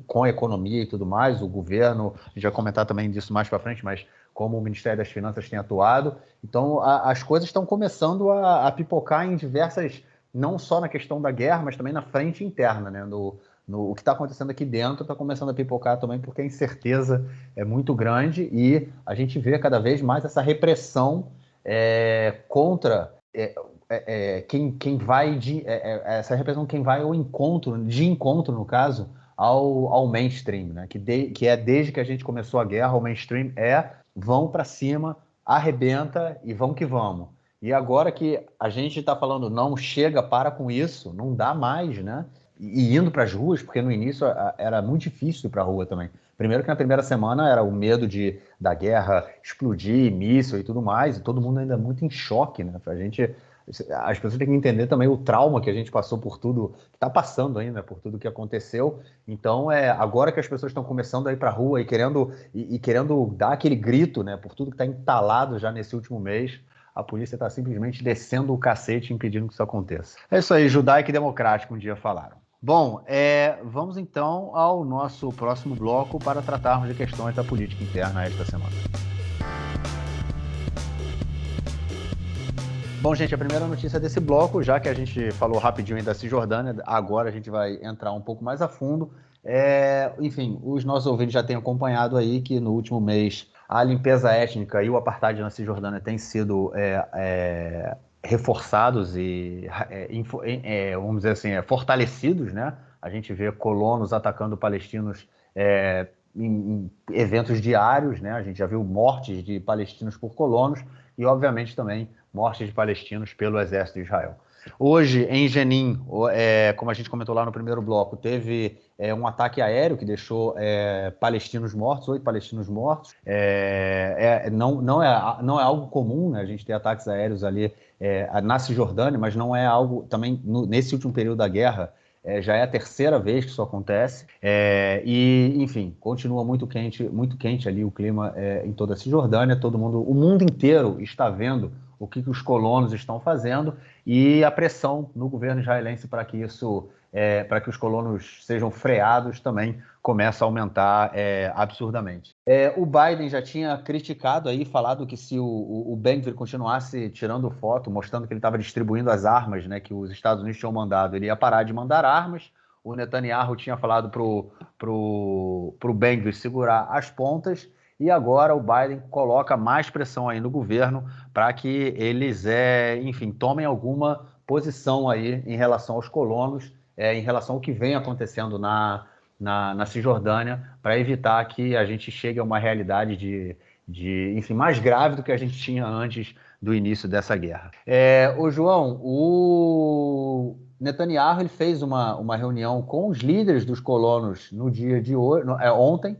com a economia e tudo mais, o governo, a gente vai comentar também disso mais para frente, mas como o Ministério das Finanças tem atuado, então as coisas estão começando a pipocar em diversas, não só na questão da guerra, mas também na frente interna, né? O que está acontecendo aqui dentro está começando a pipocar também, porque a incerteza é muito grande e a gente vê cada vez mais essa repressão contra quem vai essa repressão, quem vai ao encontro, no caso, ao mainstream, né? Que é desde que a gente começou a guerra, o mainstream vão para cima, arrebenta e vão que vamos. E agora que a gente está falando, não chega, para com isso, não dá mais, né? E indo para as ruas, porque no início era muito difícil ir para a rua também. Primeiro que na primeira semana era o medo da guerra explodir, míssil e tudo mais, e todo mundo ainda muito em choque, né? As pessoas têm que entender também o trauma que a gente passou por tudo, que está passando ainda, por tudo que aconteceu. Então, agora que as pessoas estão começando a ir para a rua e querendo dar aquele grito, né, por tudo que está entalado já nesse último mês, a polícia está simplesmente descendo o cacete impedindo que isso aconteça. É isso aí, judaico e democrático, um dia falaram. Bom, vamos então ao nosso próximo bloco para tratarmos de questões da política interna esta semana. Bom, gente, a primeira notícia desse bloco, já que a gente falou rapidinho aí da Cisjordânia, agora a gente vai entrar um pouco mais a fundo. Enfim, os nossos ouvintes já têm acompanhado aí que no último mês a limpeza étnica e o apartheid na Cisjordânia têm sido reforçados e, vamos dizer assim, fortalecidos, né? A gente vê colonos atacando palestinos em eventos diários, né? A gente já viu mortes de palestinos por colonos e, obviamente, também mortes de palestinos pelo exército de Israel. Hoje, em Jenin, como a gente comentou lá no primeiro bloco, teve um ataque aéreo que deixou palestinos mortos, 8 palestinos mortos. Não é algo comum, né, a gente ter ataques aéreos ali na Cisjordânia, mas não é algo também, nesse último período da guerra, já é a terceira vez que isso acontece. Enfim, continua muito quente ali o clima em toda a Cisjordânia. O mundo inteiro está vendo o que os colonos estão fazendo e a pressão no governo israelense para que os colonos sejam freados também começa a aumentar absurdamente. O Biden já tinha criticado aí, falado que se o Ben-Gvir continuasse tirando foto, mostrando que ele estava distribuindo as armas, né, que os Estados Unidos tinham mandado, ele ia parar de mandar armas. O Netanyahu tinha falado pro Ben-Gvir segurar as pontas. E agora o Biden coloca mais pressão aí no governo para que eles, enfim, tomem alguma posição aí em relação aos colonos, em relação ao que vem acontecendo na Cisjordânia, para evitar que a gente chegue a uma realidade enfim, mais grave do que a gente tinha antes do início dessa guerra. Ô João, o Netanyahu ele fez uma reunião com os líderes dos colonos no dia de hoje, ontem.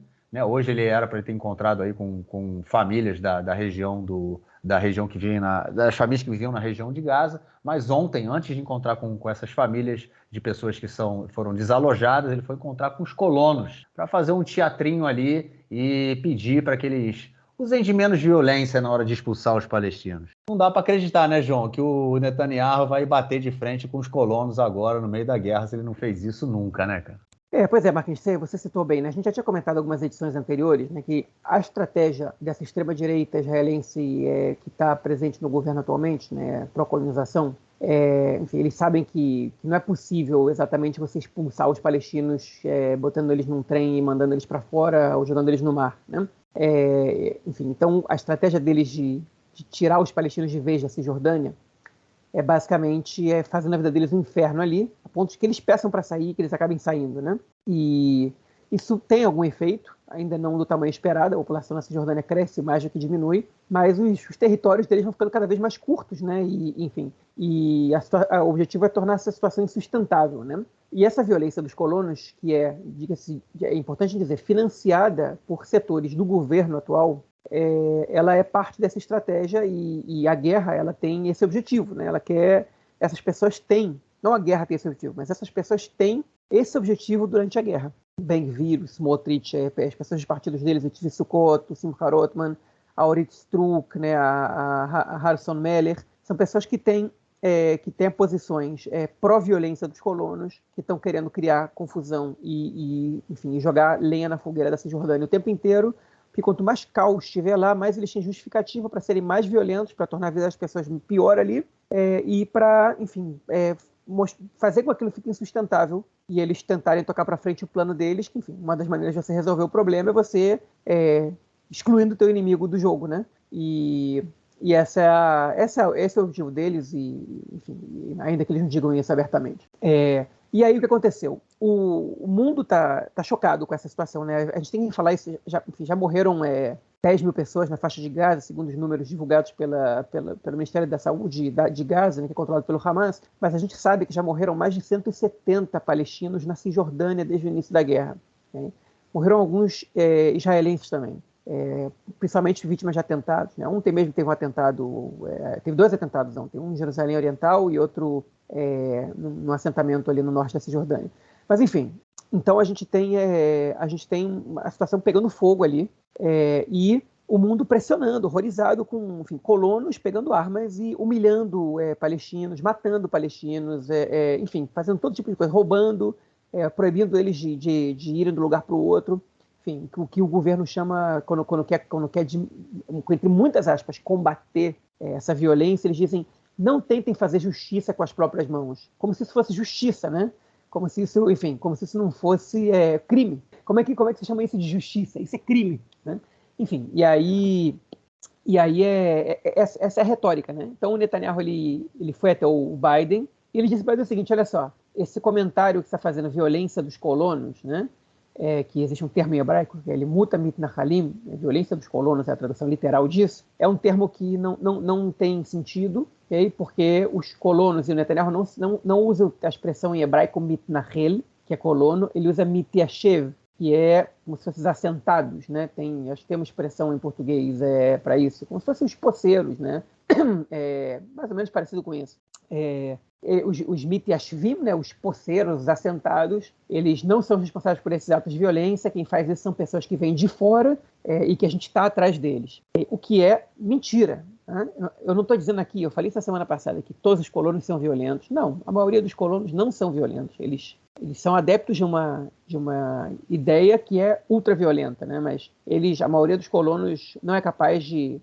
Hoje ele era para ter encontrado aí com famílias da região que vivem das famílias que viviam na região de Gaza, mas ontem, antes de encontrar com essas famílias de pessoas que foram desalojadas, ele foi encontrar com os colonos para fazer um teatrinho ali e pedir para que eles usem de menos violência na hora de expulsar os palestinos. Não dá para acreditar, né, João, que o Netanyahu vai bater de frente com os colonos agora no meio da guerra, se ele não fez isso nunca, né, cara? Pois é, Marquinhos, você citou bem, né? A gente já tinha comentado algumas edições anteriores, né, que a estratégia dessa extrema-direita israelense que está presente no governo atualmente, né, pró-colonização, enfim, eles sabem que não é possível exatamente você expulsar os palestinos botando eles num trem e mandando eles para fora ou jogando eles no mar, né? Enfim, então a estratégia deles de tirar os palestinos de vez da Cisjordânia basicamente fazendo a vida deles um inferno ali, a ponto de que eles peçam para sair, que eles acabem saindo, né? E isso tem algum efeito, ainda não do tamanho esperado, a população na Cisjordânia cresce mais do que diminui, mas os territórios deles vão ficando cada vez mais curtos, né? E, enfim, o objetivo é tornar essa situação insustentável, né? E essa violência dos colonos, que diga-se, é importante dizer, financiada por setores do governo atual, ela é parte dessa estratégia e a guerra ela tem esse objetivo, né? Ela quer, essas pessoas têm, não a guerra tem esse objetivo, mas essas pessoas têm esse objetivo durante a guerra. Ben-Gvir, o Smotrich, as pessoas dos partidos deles, o Tzvi Sukkot, o Simcha Rothman, a Orit Struk, né, a Harrison Meller, são pessoas que têm posições pró-violência dos colonos, que estão querendo criar confusão enfim, jogar lenha na fogueira da Cisjordânia o tempo inteiro, porque quanto mais caos estiver lá, mais eles têm justificativa para serem mais violentos, para tornar a vida das pessoas pior ali, e para, enfim, fazer com que aquilo fique insustentável e eles tentarem tocar para frente o plano deles, que, enfim, uma das maneiras de você resolver o problema é você excluindo o teu inimigo do jogo, né? E esse é o objetivo deles, e, enfim, ainda que eles não digam isso abertamente. E aí o que aconteceu? O mundo tá chocado com essa situação, né? A gente tem que falar isso, já morreram 10 mil pessoas na faixa de Gaza, segundo os números divulgados pelo Ministério da Saúde de Gaza, né, que é controlado pelo Hamas, mas a gente sabe que já morreram mais de 170 palestinos na Cisjordânia desde o início da guerra. Né? Morreram alguns israelenses também. Principalmente vítimas de atentados, né? Mesmo teve um atentado, teve 2 atentados, não, tem um em Jerusalém Oriental e outro num assentamento ali no norte da Cisjordânia. Mas enfim, então a gente tem a situação pegando fogo ali e o mundo pressionando, horrorizado com, enfim, colonos pegando armas e humilhando palestinos, matando palestinos, enfim, fazendo todo tipo de coisa, roubando, proibindo eles de irem de um lugar para o outro. Enfim, o que o governo chama, quando quer entre muitas aspas, combater essa violência, eles dizem, não tentem fazer justiça com as próprias mãos, como se isso fosse justiça, né? Como se isso, enfim, como se isso não fosse crime. Como é que se chama isso de justiça? Isso é crime, né? Enfim, e aí essa é a retórica, né? Então o Netanyahu ele foi até o Biden e ele disse para ele o seguinte, olha só, esse comentário que está fazendo violência dos colonos, né? Que existe um termo em hebraico, que é limuta mitnahalim, violência dos colonos, é a tradução literal disso, é um termo que não tem sentido, okay? Porque os colonos e o Netanyahu não usam a expressão em hebraico mitnahel, que é colono, ele usa mityashev, que é como se fossem assentados, né? Acho que tem uma expressão em português para isso, como se fossem os poceiros, né? Mais ou menos parecido com isso. Os mityashvim, né, os poceiros, os assentados, eles não são responsáveis por esses atos de violência, quem faz isso são pessoas que vêm de fora e que a gente está atrás deles. O que é mentira. Né? Eu não estou dizendo aqui, eu falei essa semana passada, que todos os colonos são violentos. Não, a maioria dos colonos não são violentos. Eles são adeptos de uma ideia que é ultraviolenta, né? Mas a maioria dos colonos não é capaz de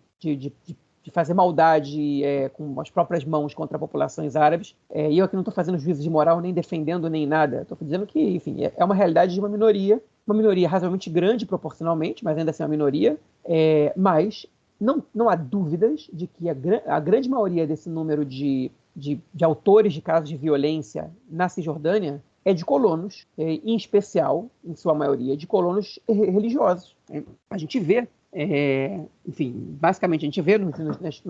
fazer maldade com as próprias mãos contra populações árabes. E eu aqui não estou fazendo juízo de moral, nem defendendo, nem nada. Estou dizendo que, enfim, é uma realidade de uma minoria razoavelmente grande proporcionalmente, mas ainda assim é uma minoria. Mas não há dúvidas de que a grande maioria desse número de autores de casos de violência na Cisjordânia é de colonos, em especial, em sua maioria, de colonos religiosos. A gente vê enfim, basicamente a gente vê no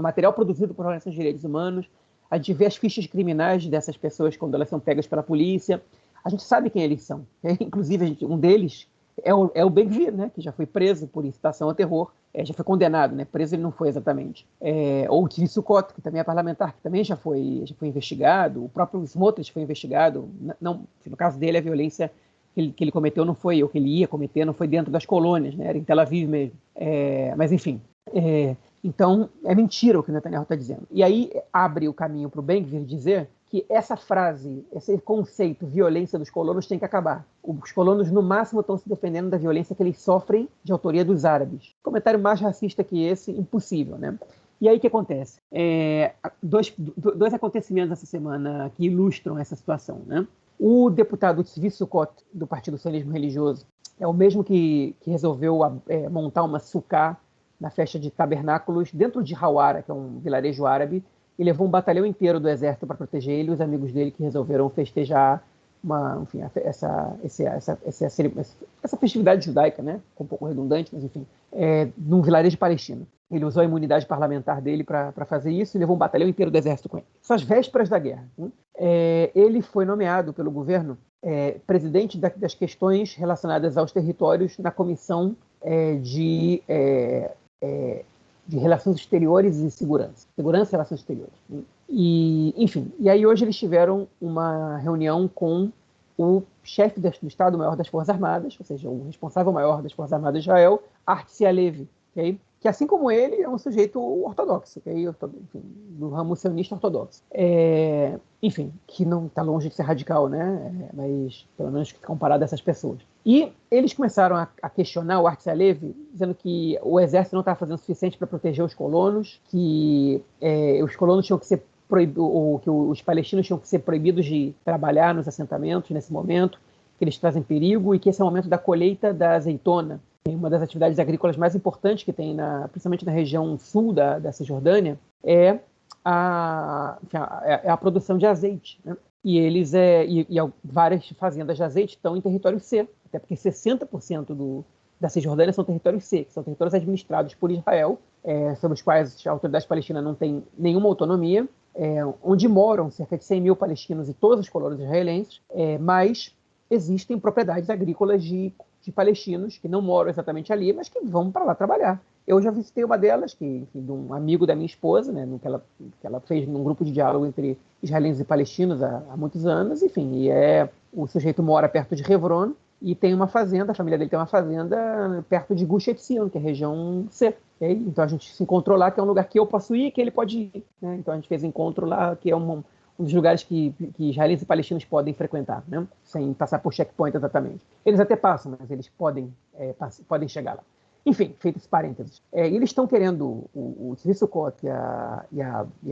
material produzido por organizações de direitos humanos, a gente vê as fichas criminais dessas pessoas quando elas são pegas pela polícia, a gente sabe quem eles são. Inclusive, um deles é o Ben-Gvir, né, que já foi preso por incitação ao terror, já foi condenado, né, preso ele não foi exatamente. Ou o Tzvi Sukkot, que também é parlamentar, que também já foi investigado, o próprio Smotrich foi investigado, não, no caso dele a violência que ele cometeu não foi, ou que ele ia cometer, não foi dentro das colônias, né? Era em Tel Aviv mesmo. Mas, enfim, então é mentira o que o Netanyahu está dizendo. E aí abre o caminho para o Ben-Gvir dizer que essa frase, esse conceito, violência dos colonos, tem que acabar. Os colonos, no máximo, estão se defendendo da violência que eles sofrem de autoria dos árabes. Comentário mais racista que esse, impossível, né? E aí o que acontece? Dois acontecimentos essa semana que ilustram essa situação, né? O deputado Tzvi Sukkot, do Partido Sionismo Religioso, é o mesmo que resolveu montar uma sucá na festa de tabernáculos dentro de Hawara, que é um vilarejo árabe, e levou um batalhão inteiro do exército para proteger ele e os amigos dele que resolveram festejar essa festividade judaica, né? Um pouco redundante, mas enfim, num vilarejo palestino. Ele usou a imunidade parlamentar dele para fazer isso e levou um batalhão inteiro do exército com ele. São as vésperas da guerra. Ele foi nomeado pelo governo presidente das questões relacionadas aos territórios na comissão de Relações Exteriores e Segurança e Relações Exteriores. E, enfim, e aí hoje eles tiveram uma reunião com o chefe do Estado-Maior das Forças Armadas, ou seja, o responsável maior das Forças Armadas de Israel, Herzi Halevi, okay? Que assim como ele é um sujeito ortodoxo, okay? Enfim, do ramo sionista ortodoxo. Enfim, que não está longe de ser radical, né? Mas pelo menos comparado a essas pessoas. E eles começaram a questionar o Herzi Halevi, dizendo que o exército não estava fazendo o suficiente para proteger os colonos, que os colonos tinham que ser ou que os palestinos tinham que ser proibidos de trabalhar nos assentamentos nesse momento, que eles trazem perigo e que esse é o momento da colheita da azeitona, uma das atividades agrícolas mais importantes que tem, principalmente na região sul da Cisjordânia, é a produção de azeite, né? E várias fazendas de azeite estão em território C, até porque 60% da Cisjordânia são territórios C, que são territórios administrados por Israel, sobre os quais a autoridade palestina não tem nenhuma autonomia, onde moram cerca de 100 mil palestinos e todos os colonos israelenses, mas existem propriedades agrícolas de palestinos que não moram exatamente ali, mas que vão para lá trabalhar. Eu já visitei uma delas, enfim, de um amigo da minha esposa, né, que ela fez num grupo de diálogo entre israelenses e palestinos há muitos anos, enfim, e o sujeito mora perto de Hebron e tem uma fazenda, a família dele tem uma fazenda perto de Gush Etzion, que é a região C. Okay? Então a gente se encontrou lá, que é um lugar que eu posso ir e que ele pode ir, né? Então a gente fez um encontro lá, que é um dos lugares que israelenses e palestinos podem frequentar, né? Sem passar por checkpoint exatamente. Eles até passam, mas eles podem chegar lá. Enfim, feito esse parênteses. Eles estão querendo, o Tzvi Sukkot e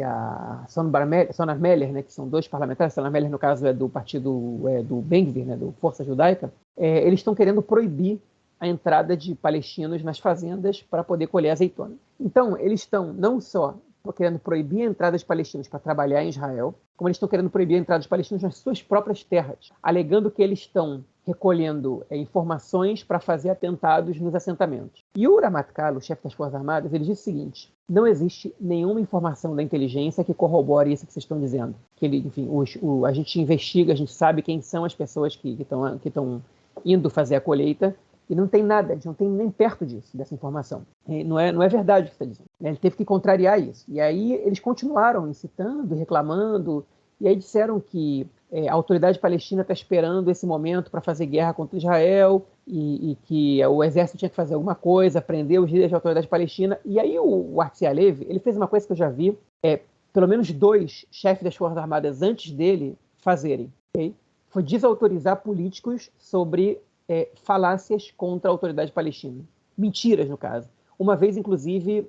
a Sonat Meller, né, que são dois parlamentares, Sonat Meller, no caso, é do partido do Ben-Gvir, né, do Força Judaica, eles estão querendo proibir a entrada de palestinos nas fazendas para poder colher azeitona. Então, eles estão não só querendo proibir a entrada de palestinos para trabalhar em Israel, como eles estão querendo proibir a entrada de palestinos nas suas próprias terras, alegando que eles estão recolhendo informações para fazer atentados nos assentamentos. E o Ramatkal, o chefe das Forças Armadas, ele disse o seguinte: não existe nenhuma informação da inteligência que corrobore isso que vocês estão dizendo. Que enfim, a gente investiga, a gente sabe quem são as pessoas que estão indo fazer a colheita, e não tem nada, a gente não tem nem perto disso, dessa informação. Não é verdade o que você está dizendo. Ele teve que contrariar isso. E aí eles continuaram incitando, reclamando, e aí disseram que a autoridade palestina está esperando esse momento para fazer guerra contra Israel, e que o exército tinha que fazer alguma coisa, prender os líderes da autoridade palestina. E aí o Herzi Halevi, ele fez uma coisa que eu já vi, pelo menos 2 chefes das Forças Armadas antes dele fazerem. Okay? Foi desautorizar políticos sobre falácias contra a autoridade palestina. Mentiras, no caso. Uma vez, inclusive,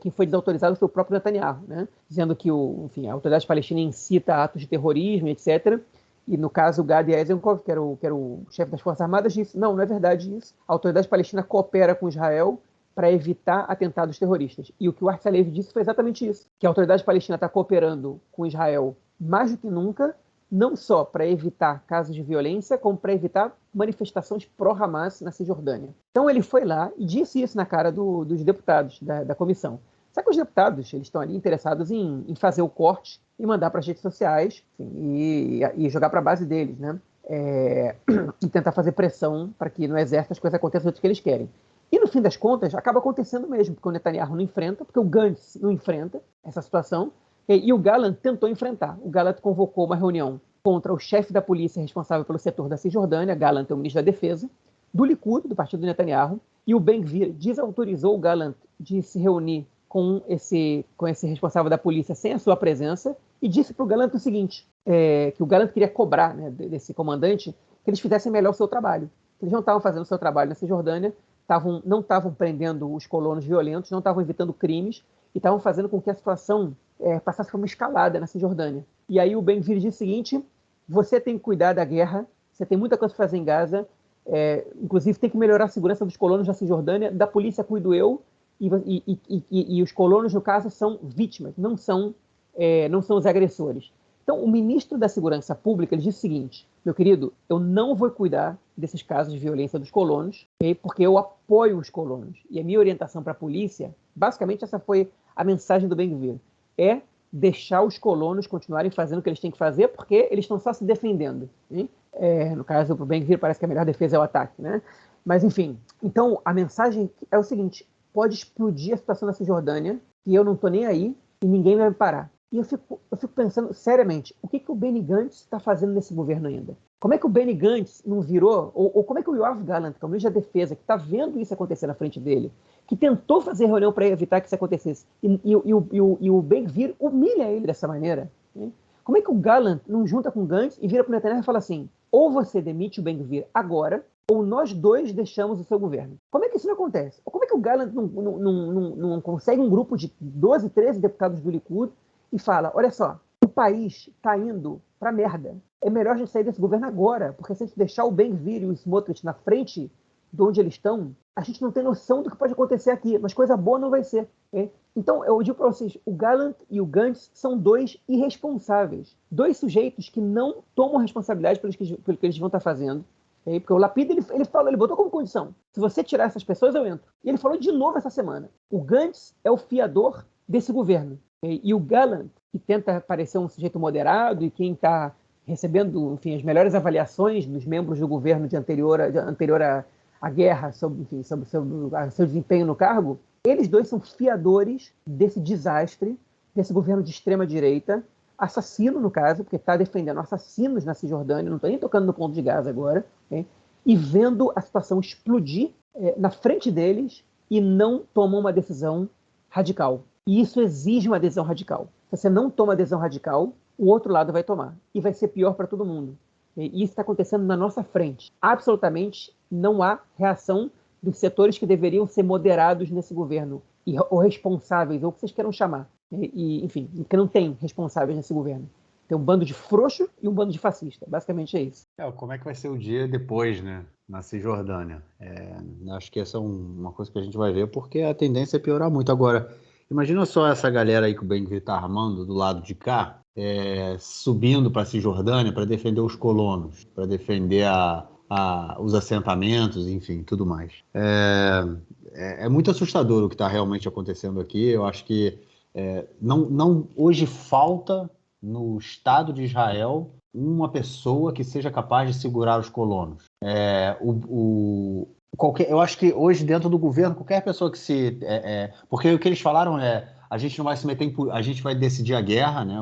quem foi desautorizado foi o próprio Netanyahu, né? Dizendo que a autoridade palestina incita atos de terrorismo, etc. E, no caso, o Gadi Eisenkov, que era o chefe das Forças Armadas, disse: não é verdade isso. A autoridade palestina coopera com Israel para evitar atentados terroristas. E o que o Herzi Halevi disse foi exatamente isso, que a autoridade palestina está cooperando com Israel mais do que nunca, não só para evitar casos de violência, como para evitar manifestações pró-Hamas na Cisjordânia. Então ele foi lá e disse isso na cara dos deputados da comissão. Só que os deputados eles estão ali interessados em fazer o corte e mandar para as redes sociais, enfim, e jogar para a base deles, né? E tentar fazer pressão para que no exército as coisas aconteçam do que eles querem. E no fim das contas acaba acontecendo mesmo, porque o Netanyahu não enfrenta, porque o Gantz não enfrenta essa situação, e o Gallant tentou enfrentar. O Gallant convocou uma reunião contra o chefe da polícia responsável pelo setor da Cisjordânia, Gallant é o ministro da Defesa, do Likud, do partido do Netanyahu, e o Ben-Gvir desautorizou o Gallant de se reunir com esse responsável da polícia sem a sua presença, e disse para o Gallant o seguinte, que o Gallant queria cobrar, né, desse comandante que eles fizessem melhor o seu trabalho. Eles não estavam fazendo o seu trabalho na Cisjordânia, não estavam prendendo os colonos violentos, não estavam evitando crimes e estavam fazendo com que a situação passasse por uma escalada na Cisjordânia. E aí o Ben-Gvir disse o seguinte, você tem que cuidar da guerra, você tem muita coisa para fazer em Gaza, inclusive tem que melhorar a segurança dos colonos da Cisjordânia, da polícia cuido eu, e os colonos, no caso, são vítimas, não são os agressores. Então, o ministro da Segurança Pública ele disse o seguinte, meu querido, eu não vou cuidar desses casos de violência dos colonos, porque eu apoio os colonos. E a minha orientação para a polícia, basicamente essa foi a mensagem do Ben-Gvir, é deixar os colonos continuarem fazendo o que eles têm que fazer, porque eles estão só se defendendo. No caso, para o Ben-Gvir parece que a melhor defesa é o ataque, né? Mas, enfim, então a mensagem é o seguinte, pode explodir a situação na Cisjordânia, e eu não estou nem aí, e ninguém vai me parar. E eu fico pensando, seriamente, o que o Benny Gantz está fazendo nesse governo ainda? Como é que o Benny Gantz não virou, ou como é que o Yoav Gallant, que é o ministro da Defesa, que está vendo isso acontecer na frente dele, que tentou fazer reunião para evitar que isso acontecesse, e o Ben-Gvir humilha ele dessa maneira? Né? Como é que o Gallant não junta com o Gantz e vira para o Netanyahu e fala assim, ou você demite o Ben-Gvir agora, ou nós dois deixamos o seu governo. Como é que isso não acontece? Ou como é que o Gallant não consegue um grupo de 12, 13 deputados do Likud e fala, olha só, o país está indo para merda. É melhor a gente sair desse governo agora, porque se a gente deixar o Ben-Gvir e o Smotrich na frente de onde eles estão, a gente não tem noção do que pode acontecer aqui, mas coisa boa não vai ser. Então, eu digo para vocês, o Gallant e o Gantz são dois irresponsáveis. Dois sujeitos que não tomam responsabilidade pelo que eles vão estar fazendo. Porque o Lapid, ele botou como condição, se você tirar essas pessoas, eu entro. E ele falou de novo essa semana. O Gantz é o fiador desse governo. E o Gallant, que tenta parecer um sujeito moderado e quem está recebendo, enfim, as melhores avaliações dos membros do governo anterior à guerra sobre seu desempenho no cargo, eles dois são fiadores desse desastre, desse governo de extrema-direita, assassino, no caso, porque está defendendo assassinos na Cisjordânia, não estou nem tocando no ponto de Gaza agora, e vendo a situação explodir na frente deles e não tomam uma decisão radical. E isso exige uma adesão radical. Se você não toma adesão radical, o outro lado vai tomar. E vai ser pior para todo mundo. E isso está acontecendo na nossa frente. Absolutamente não há reação dos setores que deveriam ser moderados nesse governo, ou responsáveis, ou o que vocês queiram chamar. Enfim, porque não tem responsáveis nesse governo. Tem um bando de frouxo e um bando de fascista. Basicamente é isso. Como é que vai ser o dia depois, né, na Cisjordânia? Acho que essa é uma coisa que a gente vai ver, porque a tendência é piorar muito. Agora, imagina só essa galera aí que o Ben-Gvir está armando do lado de cá, subindo para a Cisjordânia para defender os colonos, para defender os assentamentos, enfim, tudo mais. É muito assustador o que está realmente acontecendo aqui. Eu acho que hoje falta no Estado de Israel uma pessoa que seja capaz de segurar os colonos. Eu acho que hoje dentro do governo, qualquer pessoa que porque o que eles falaram a gente não vai se meter a gente vai decidir a guerra, né?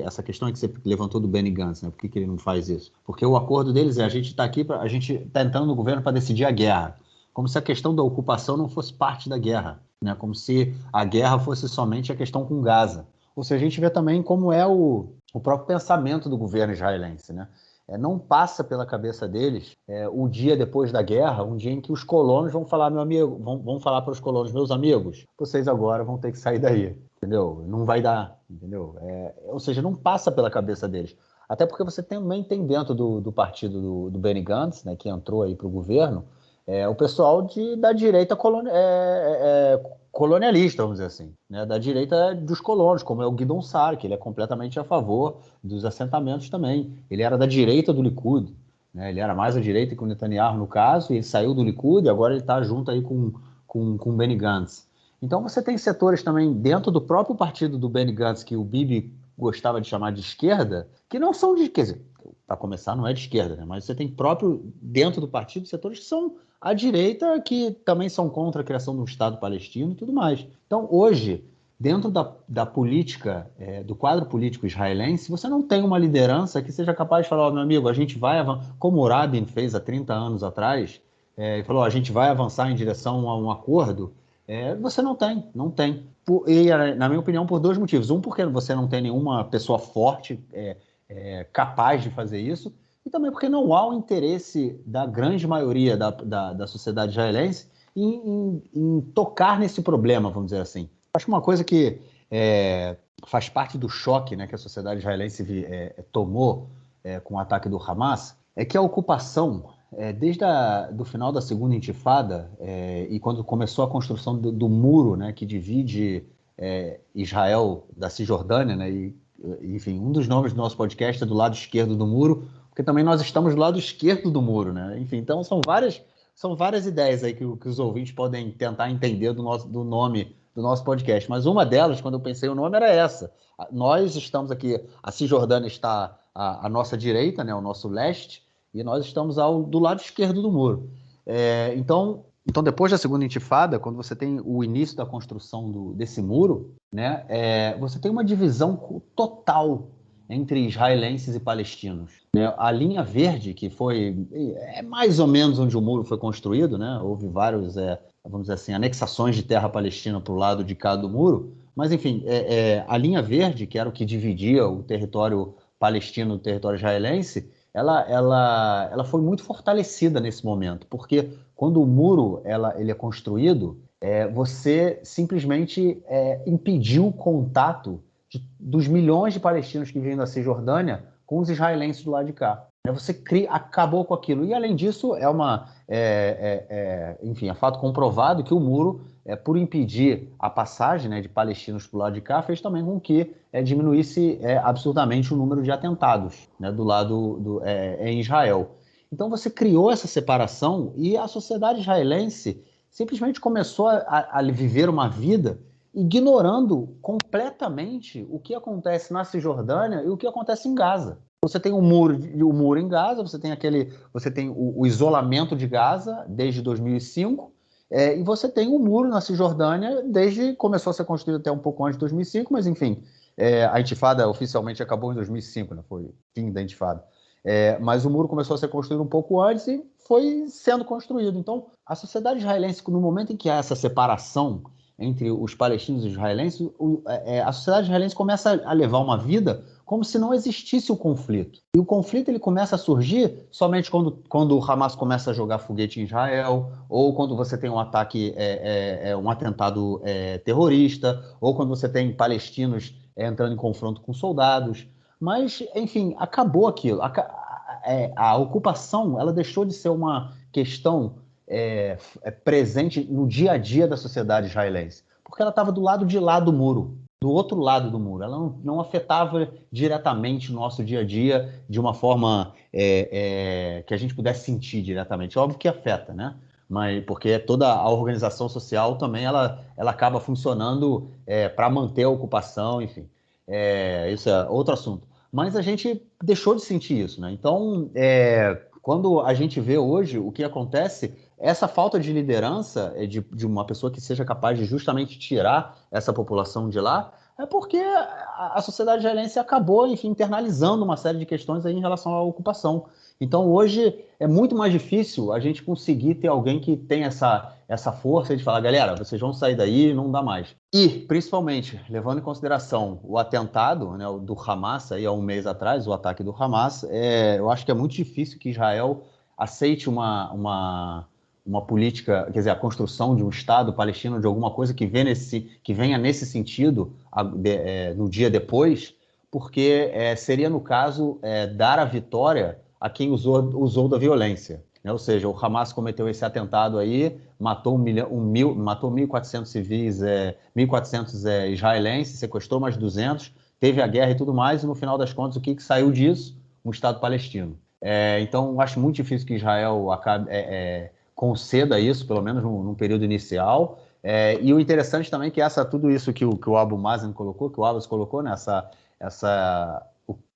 Essa questão que você levantou do Benny Gantz, né? Por que ele não faz isso? Porque o acordo deles a gente está aqui, a gente está entrando no governo para decidir a guerra. Como se a questão da ocupação não fosse parte da guerra, né? Como se a guerra fosse somente a questão com Gaza. Ou seja, a gente vê também como é o próprio pensamento do governo israelense, né? Não passa pela cabeça deles o dia depois da guerra, um dia em que os colonos vão falar, meu amigo, vão falar para os colonos, meus amigos, vocês agora vão ter que sair daí, entendeu? Não vai dar, entendeu? Ou seja, não passa pela cabeça deles. Até porque você também tem dentro do partido do Benny Gantz, né, que entrou aí para o governo, o pessoal da direita colonialista, vamos dizer assim, né? Da direita dos colonos, como é o Guidon Saar, que ele é completamente a favor dos assentamentos também. Ele era da direita do Likud, né? Ele era mais à direita que o Netanyahu, no caso, e ele saiu do Likud e agora ele está junto aí com o Benny Gantz. Então você tem setores também dentro do próprio partido do Benny Gantz, que o Bibi gostava de chamar de esquerda, que não são de... Quer dizer, para começar, não é de esquerda, né? Mas você tem próprio, dentro do partido, setores que são à direita, que também são contra a criação de um Estado palestino e tudo mais. Então, hoje, dentro da política, do quadro político israelense, você não tem uma liderança que seja capaz de falar, meu amigo, a gente vai avançar, como o Rabin fez há 30 anos atrás, e falou, a gente vai avançar em direção a um acordo, Você não tem, não tem. Na minha opinião, por dois motivos. Um, porque você não tem nenhuma pessoa forte capaz de fazer isso, e também porque não há o interesse da grande maioria da sociedade israelense em tocar nesse problema, vamos dizer assim. Acho que uma coisa que faz parte do choque, né, que a sociedade israelense tomou com o ataque do Hamas é que a ocupação, desde do final da Segunda Intifada, e quando começou a construção do muro, né, que divide Israel da Cisjordânia, né, enfim, um dos nomes do nosso podcast é do lado esquerdo do muro, porque também nós estamos do lado esquerdo do muro, né? Enfim, então são várias ideias aí que os ouvintes podem tentar entender do nome do nosso podcast. Mas uma delas, quando eu pensei o nome, era essa. Nós estamos aqui, a Cisjordânia está à nossa direita, né, ao nosso leste, e nós estamos do lado esquerdo do muro. Então, depois da Segunda Intifada, quando você tem o início da construção desse muro, né, você tem uma divisão total entre israelenses e palestinos. Né? A linha verde, que foi mais ou menos onde o muro foi construído, né? Houve vários, vamos dizer assim, anexações de terra palestina para o lado de cá do muro, mas, enfim, a linha verde, que era o que dividia o território palestino do território israelense, ela foi muito fortalecida nesse momento, porque quando o muro ele é construído, você simplesmente impediu o contato dos milhões de palestinos que vivem da Cisjordânia com os israelenses do lado de cá. Você acabou com aquilo. E, além disso, enfim, é fato comprovado que o muro, por impedir a passagem, né, de palestinos para o lado de cá, fez também com que diminuísse absurdamente o número de atentados, né, do lado em Israel. Então você criou essa separação e a sociedade israelense simplesmente começou a viver uma vida ignorando completamente o que acontece na Cisjordânia e o que acontece em Gaza. Você tem o muro em Gaza, você tem o isolamento de Gaza desde 2005, e você tem o muro na Cisjordânia começou a ser construído até um pouco antes de 2005, mas enfim, a Intifada oficialmente acabou em 2005, né? Foi o fim da Intifada. Mas o muro começou a ser construído um pouco antes e foi sendo construído. Então, a sociedade israelense, no momento em que há essa separação entre os palestinos e os israelenses, a sociedade israelense começa a levar uma vida como se não existisse o conflito. E o conflito ele começa a surgir somente quando o Hamas começa a jogar foguete em Israel, ou quando você tem um ataque, um atentado terrorista, ou quando você tem palestinos entrando em confronto com soldados. Mas, enfim, acabou aquilo. A ocupação ela deixou de ser uma questão presente no dia a dia da sociedade israelense, porque ela estava do lado de lá do muro, do outro lado do muro. Ela não afetava diretamente o nosso dia a dia de uma forma que a gente pudesse sentir diretamente. Óbvio que afeta, né? Mas porque toda a organização social também ela acaba funcionando para manter a ocupação, enfim. Isso é outro assunto. Mas a gente deixou de sentir isso, né? Então, quando a gente vê hoje o que acontece, essa falta de liderança de uma pessoa que seja capaz de justamente tirar essa população de lá, é porque a sociedade israelense acabou, enfim, internalizando uma série de questões aí em relação à ocupação. Então, hoje, é muito mais difícil a gente conseguir ter alguém que tem essa força de falar, galera, vocês vão sair daí, não dá mais. E, principalmente, levando em consideração o atentado, né, do Hamas, aí há um mês atrás, o ataque do Hamas, eu acho que é muito difícil que Israel aceite uma política, quer dizer, a construção de um Estado palestino, de alguma coisa que venha nesse sentido no dia depois, porque seria, no caso, dar a vitória a quem usou da violência. Né? Ou seja, o Hamas cometeu esse atentado aí, matou 1.400 civis, 1.400 israelenses, sequestrou mais 200, teve a guerra e tudo mais, e no final das contas, o que saiu disso? Um Estado palestino. Então, acho muito difícil que Israel conceda isso, pelo menos num período inicial. E o interessante também é que tudo isso que o Abu Mazen colocou, que o Abbas colocou, né,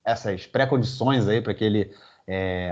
essas pré-condições aí para que ele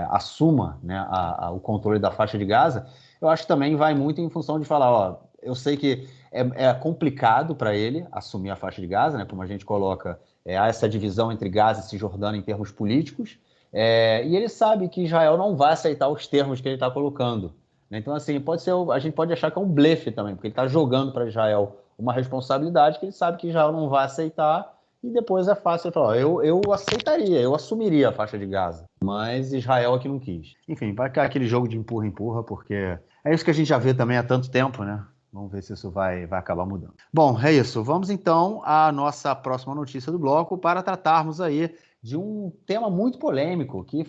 assuma, né, o controle da faixa de Gaza, eu acho que também vai muito em função de falar, ó, eu sei que é complicado para ele assumir a faixa de Gaza, né, como a gente coloca, há essa divisão entre Gaza e Cisjordânia em termos políticos, e ele sabe que Israel não vai aceitar os termos que ele está colocando, Então, assim, a gente pode achar que é um blefe também, porque ele está jogando para Israel uma responsabilidade que ele sabe que Israel não vai aceitar, e depois é fácil falar, eu aceitaria, eu assumiria a faixa de Gaza, mas Israel é que não quis. Enfim, vai ficar aquele jogo de empurra-empurra, porque é isso que a gente já vê também há tanto tempo, né? Vamos ver se isso vai acabar mudando. Bom, é isso. Vamos então à nossa próxima notícia do bloco para tratarmos aí de um tema muito polêmico, que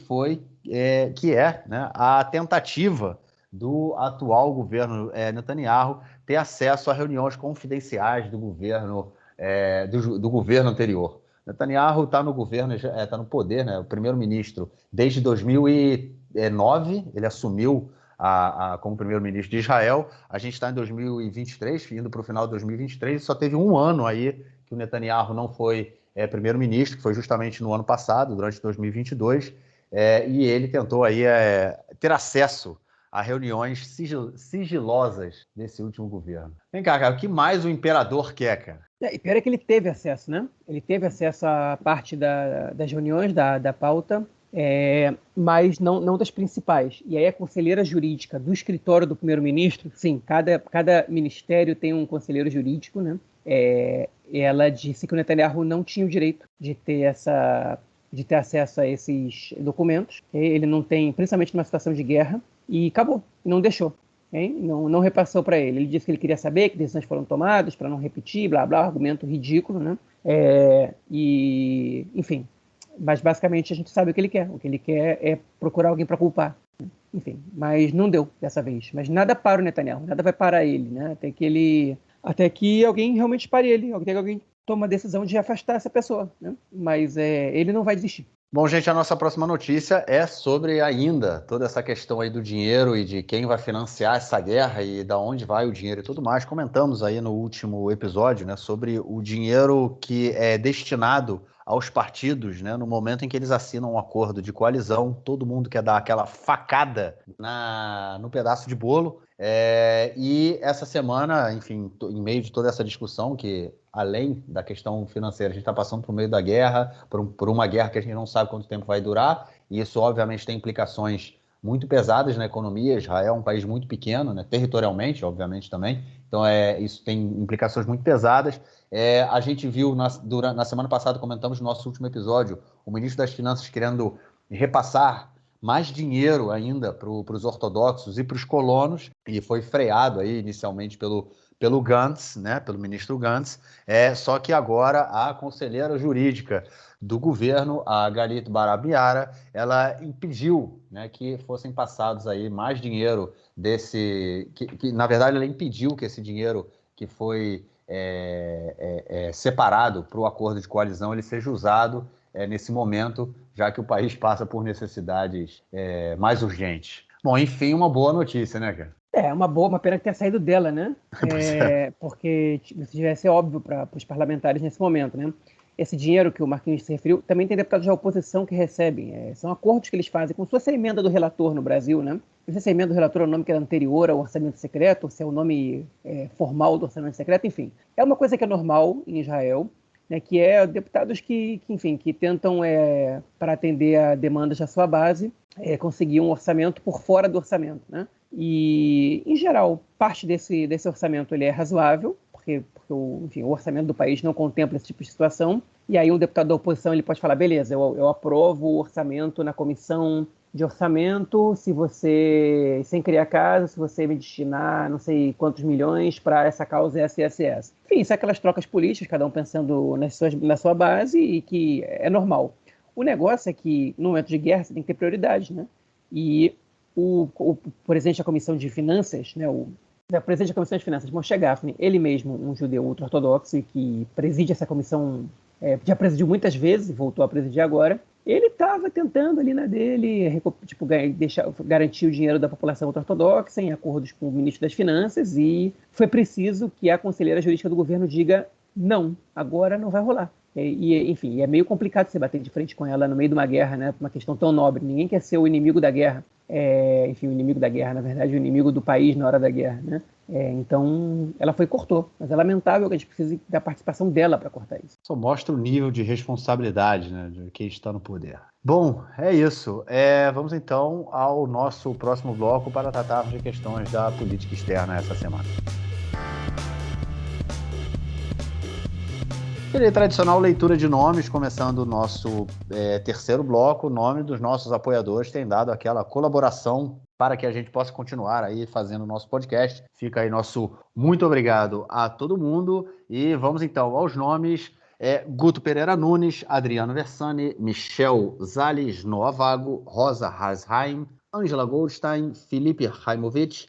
é, né, a tentativa do atual governo Netanyahu ter acesso a reuniões confidenciais do governo do governo anterior. Netanyahu está no governo, está no poder, né, o primeiro-ministro desde 2009, ele assumiu como primeiro-ministro de Israel. A gente está em 2023, indo para o final de 2023, só teve um ano aí que o Netanyahu não foi primeiro-ministro, que foi justamente no ano passado, durante 2022, e ele tentou aí ter acesso a reuniões sigilosas desse último governo. Vem cá, cara, o que mais o imperador quer, cara? E pior é que ele teve acesso, né? Ele teve acesso a parte das reuniões, da pauta, mas não das principais. E aí a conselheira jurídica do escritório do primeiro-ministro, sim, cada ministério tem um conselheiro jurídico, né? Ela disse que o Netanyahu não tinha o direito de ter acesso a esses documentos. Ele não tem, principalmente numa situação de guerra, e acabou, não deixou. Não repassou para ele. Ele disse que ele queria saber que decisões foram tomadas para não repetir, blá, blá, argumento ridículo, né? Enfim, mas basicamente a gente sabe o que ele quer. O que ele quer é procurar alguém para culpar. Enfim, mas não deu dessa vez. Mas nada para o Netanyahu, nada vai parar ele, né? Até que alguém realmente pare ele, até que alguém toma a decisão de afastar essa pessoa, né? Mas ele não vai desistir. Bom, gente, a nossa próxima notícia é sobre ainda toda essa questão aí do dinheiro e de quem vai financiar essa guerra e da onde vai o dinheiro e tudo mais. Comentamos aí no último episódio, né, sobre o dinheiro que é destinado aos partidos, né, no momento em que eles assinam um acordo de coalizão, todo mundo quer dar aquela facada no pedaço de bolo. E essa semana, enfim, em meio de toda essa discussão, que além da questão financeira, a gente está passando por meio da guerra, por uma guerra que a gente não sabe quanto tempo vai durar, e isso obviamente tem implicações muito pesadas na economia. Israel é um país muito pequeno, né, territorialmente, obviamente também, então isso tem implicações muito pesadas. A gente viu na semana passada, comentamos no nosso último episódio, o ministro das Finanças querendo repassar mais dinheiro ainda para os ortodoxos e para os colonos, e foi freado aí inicialmente pelo Gantz, né, pelo ministro Gantz. Só que agora a conselheira jurídica do governo, a Galit Barab-Miara, ela impediu, né, que fossem passados aí mais dinheiro que na verdade ela impediu que esse dinheiro que foi separado para o acordo de coalizão ele seja usado nesse momento, já que o país passa por necessidades mais urgentes. Bom, enfim, uma boa notícia, né, cara? Uma pena que tenha saído dela, né? Porque isso devia ser óbvio para os parlamentares nesse momento, né? Esse dinheiro que o Marquinhos se referiu, também tem deputados da oposição que recebem. São acordos que eles fazem, como se fosse a emenda do relator no Brasil, né? Não sei se a emenda do relator é o nome que era anterior ao orçamento secreto, ou se é o nome formal do orçamento secreto, enfim. É uma coisa que é normal em Israel, né, que é deputados que tentam, para atender a demandas da sua base, conseguir um orçamento por fora do orçamento, né? E, em geral, parte desse orçamento ele é razoável, porque o orçamento do país não contempla esse tipo de situação, e aí um deputado da oposição ele pode falar, beleza, eu aprovo o orçamento na comissão de orçamento, sem criar casa, se você me destinar não sei quantos milhões para essa causa essa. Enfim, são aquelas trocas políticas, cada um pensando na sua base, e que é normal. O negócio é que, no momento de guerra, você tem que ter prioridades, né? E o presidente da Comissão de Finanças, né, o presidente da Comissão de Finanças, Moshe Gafni, ele mesmo, um judeu ultra-ortodoxo e que preside essa comissão, já presidiu muitas vezes e voltou a presidir agora, ele estava tentando ali na dele, garantir o dinheiro da população ultra-ortodoxa em acordos com o ministro das Finanças, e foi preciso que a conselheira jurídica do governo diga não, agora não vai rolar. Enfim, é meio complicado você bater de frente com ela no meio de uma guerra, né, uma questão tão nobre. Ninguém quer ser o inimigo da guerra. Enfim, o inimigo da guerra, na verdade, o inimigo do país na hora da guerra, né? Então, ela cortou. Mas é lamentável que a gente precise da participação dela para cortar isso. Só mostra o nível de responsabilidade, né, de quem está no poder. Bom, é isso. Vamos então ao nosso próximo bloco para tratarmos de questões da política externa essa semana. Aquele tradicional leitura de nomes, começando o nosso terceiro bloco. O nome dos nossos apoiadores tem dado aquela colaboração para que a gente possa continuar aí fazendo o nosso podcast. Fica aí nosso muito obrigado a todo mundo. E vamos então aos nomes. Guto Pereira Nunes, Adriano Versani, Michel Zales Noavago, Rosa Harsheim, Angela Goldstein, Felipe Raimovic,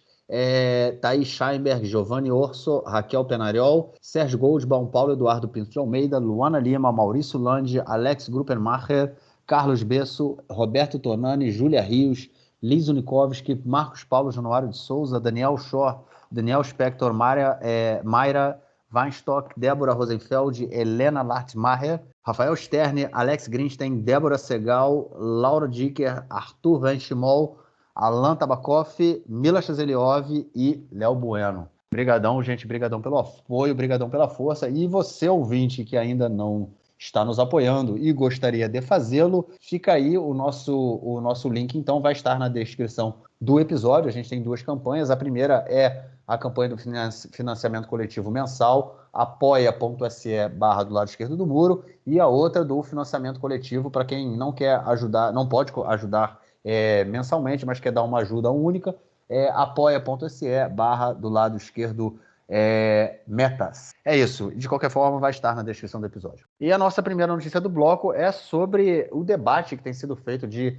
Thaís Scheinberg, Giovanni Orso, Raquel Penariol, Sérgio Goldbaum, Paulo Eduardo Pinto de Almeida, Luana Lima, Maurício Landi, Alex Gruppenmacher, Carlos Besso, Roberto Tonani, Júlia Rios, Liz Unikovski, Marcos Paulo Januário de Souza, Daniel Shore, Daniel Spector, Mayra Weinstock, Débora Rosenfeld, Helena Lartmacher, Rafael Sterne, Alex Greenstein, Débora Segal, Laura Dicker, Arthur Van Schimol, Alan Tabakoff, Mila Chazeliov e Léo Bueno. Brigadão, gente, brigadão pelo apoio, brigadão pela força. E você, ouvinte, que ainda não está nos apoiando e gostaria de fazê-lo, fica aí o nosso link, então vai estar na descrição do episódio. A gente tem 2 campanhas. A primeira é a campanha do financiamento coletivo mensal, apoia.se/, do lado esquerdo do muro, e a outra do financiamento coletivo para quem não quer ajudar, não pode ajudar mensalmente, mas quer dar uma ajuda única, apoia.se/ do lado esquerdo metas. É isso. De qualquer forma, vai estar na descrição do episódio. E a nossa primeira notícia do bloco é sobre o debate que tem sido feito de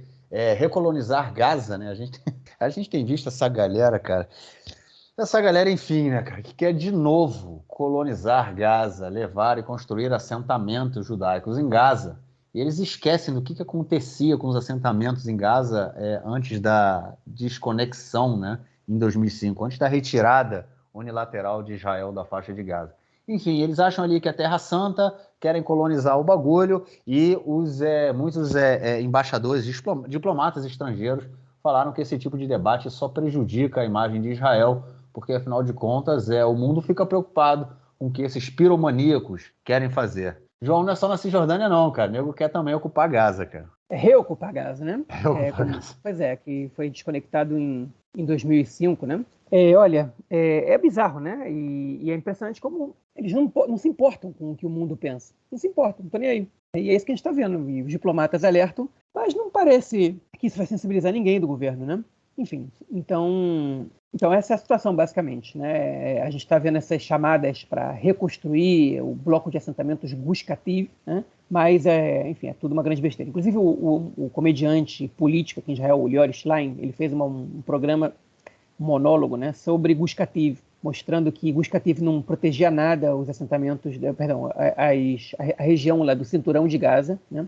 recolonizar Gaza, né? A gente tem visto essa galera, cara. Essa galera, enfim, né, cara, que quer de novo colonizar Gaza, levar e construir assentamentos judaicos em Gaza. E eles esquecem do que acontecia com os assentamentos em Gaza antes da desconexão, né, em 2005, antes da retirada unilateral de Israel da faixa de Gaza. Enfim, eles acham ali que é Terra Santa, querem colonizar o bagulho, e muitos embaixadores, diplomatas estrangeiros falaram que esse tipo de debate só prejudica a imagem de Israel, porque, afinal de contas, o mundo fica preocupado com o que esses piromaníacos querem fazer. João, não é só na Cisjordânia, não, cara. O nego quer também ocupar Gaza, cara. Reocupar Gaza, né? Gaza. Pois é, que foi desconectado em 2005, né? Olha, é bizarro, né? E é impressionante como eles não se importam com o que o mundo pensa. Não se importam, não estão nem aí. E é isso que a gente está vendo. E os diplomatas alertam, mas não parece que isso vai sensibilizar ninguém do governo, né? Enfim, então essa é a situação, basicamente, né? A gente está vendo essas chamadas para reconstruir o bloco de assentamentos Gush Kativ, né? Mas, enfim, é tudo uma grande besteira. Inclusive, o comediante político aqui em Israel, o Lior Schlein, ele fez um programa, um monólogo, né, sobre Gush Kativ, mostrando que Gush Kativ não protegia nada os assentamentos, a região lá do cinturão de Gaza, né?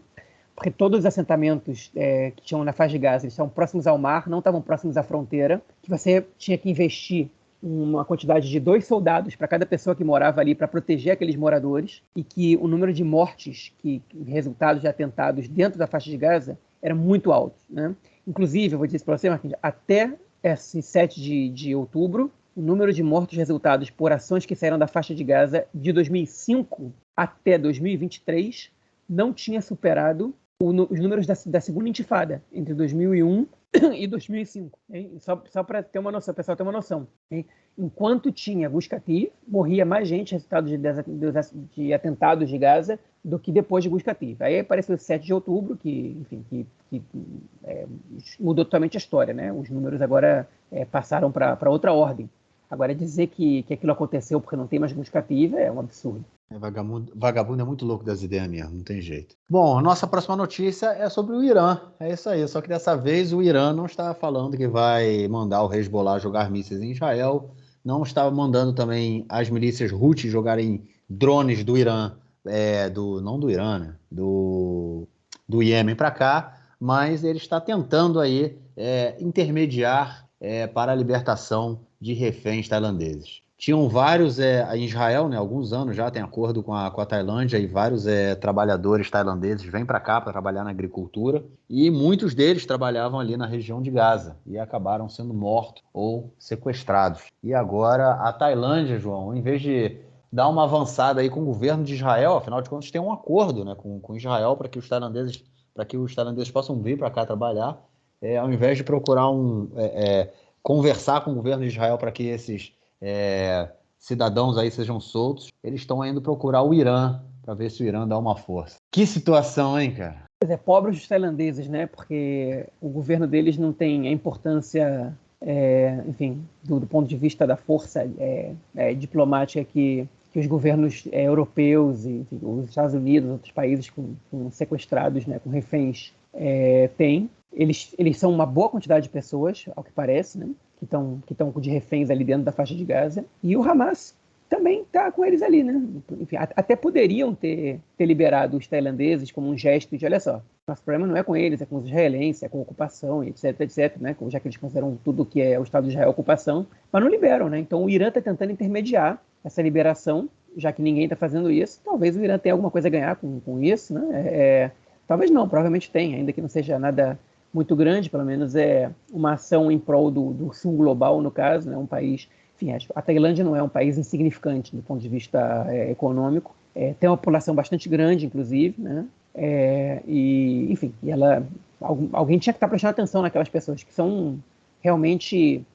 Porque todos os assentamentos que tinham na faixa de Gaza, eles estavam próximos ao mar, não estavam próximos à fronteira, que você tinha que investir uma quantidade de 2 soldados para cada pessoa que morava ali para proteger aqueles moradores, e que o número de mortes, resultados de atentados dentro da faixa de Gaza, era muito alto, né? Inclusive, eu vou dizer para você, Marquinhos, até esse 7 de outubro, o número de mortos resultados por ações que saíram da faixa de Gaza de 2005 até 2023 não tinha superado os números da segunda intifada, entre 2001 e 2005. Hein? Só para ter uma noção, o pessoal ter uma noção. Hein? Enquanto tinha Gush Kativ, morria mais gente resultado de atentados de Gaza do que depois de Gush Kativ. Aí apareceu o 7 de outubro, que mudou totalmente a história, né? Os números agora passaram para outra ordem. Agora, dizer que aquilo aconteceu porque não tem mais Gush Kativ é um absurdo. Vagabundo é muito louco das ideias mesmo, não tem jeito. Bom, nossa próxima notícia é sobre o Irã. É isso aí, só que dessa vez o Irã não está falando que vai mandar o Hezbollah jogar mísseis em Israel, não está mandando também as milícias Houthi jogarem drones do Irã, não do Irã, né? Do Iêmen para cá, mas ele está tentando aí intermediar para a libertação de reféns tailandeses. Tinham vários em Israel, né, alguns anos já tem acordo com a Tailândia, e vários trabalhadores tailandeses vêm para cá para trabalhar na agricultura, e muitos deles trabalhavam ali na região de Gaza e acabaram sendo mortos ou sequestrados. E agora a Tailândia, João, em vez de dar uma avançada aí com o governo de Israel, afinal de contas tem um acordo, né, com Israel para que os tailandeses para que os tailandeses possam vir para cá trabalhar, ao invés de procurar conversar com o governo de Israel para que esses cidadãos aí sejam soltos, eles estão indo procurar o Irã, para ver se o Irã dá uma força. Que situação, hein, cara? Pobres os tailandeses, né? Porque o governo deles não tem a importância, enfim, do ponto de vista da força diplomática que os governos europeus e enfim, os Estados Unidos, outros países com sequestrados, né, com reféns, têm. Eles são uma boa quantidade de pessoas, ao que parece, né, que estão de reféns ali dentro da faixa de Gaza. E o Hamas também está com eles ali, né? Enfim, até poderiam ter liberado os tailandeses como um gesto de, olha só, nosso problema não é com eles, é com os israelenses, é com a ocupação, etc, etc, né? Já que eles consideram tudo que é o Estado de Israel ocupação, mas não liberam, né? Então o Irã está tentando intermediar essa liberação, já que ninguém está fazendo isso. Talvez o Irã tenha alguma coisa a ganhar com isso, né? Talvez não, provavelmente tem, ainda que não seja nada muito grande, pelo menos é uma ação em prol do sul global, no caso, né? Um país... Enfim, a Tailândia não é um país insignificante do ponto de vista econômico. Tem uma população bastante grande, inclusive, né? Enfim, alguém tinha que estar prestando atenção naquelas pessoas que são realmente...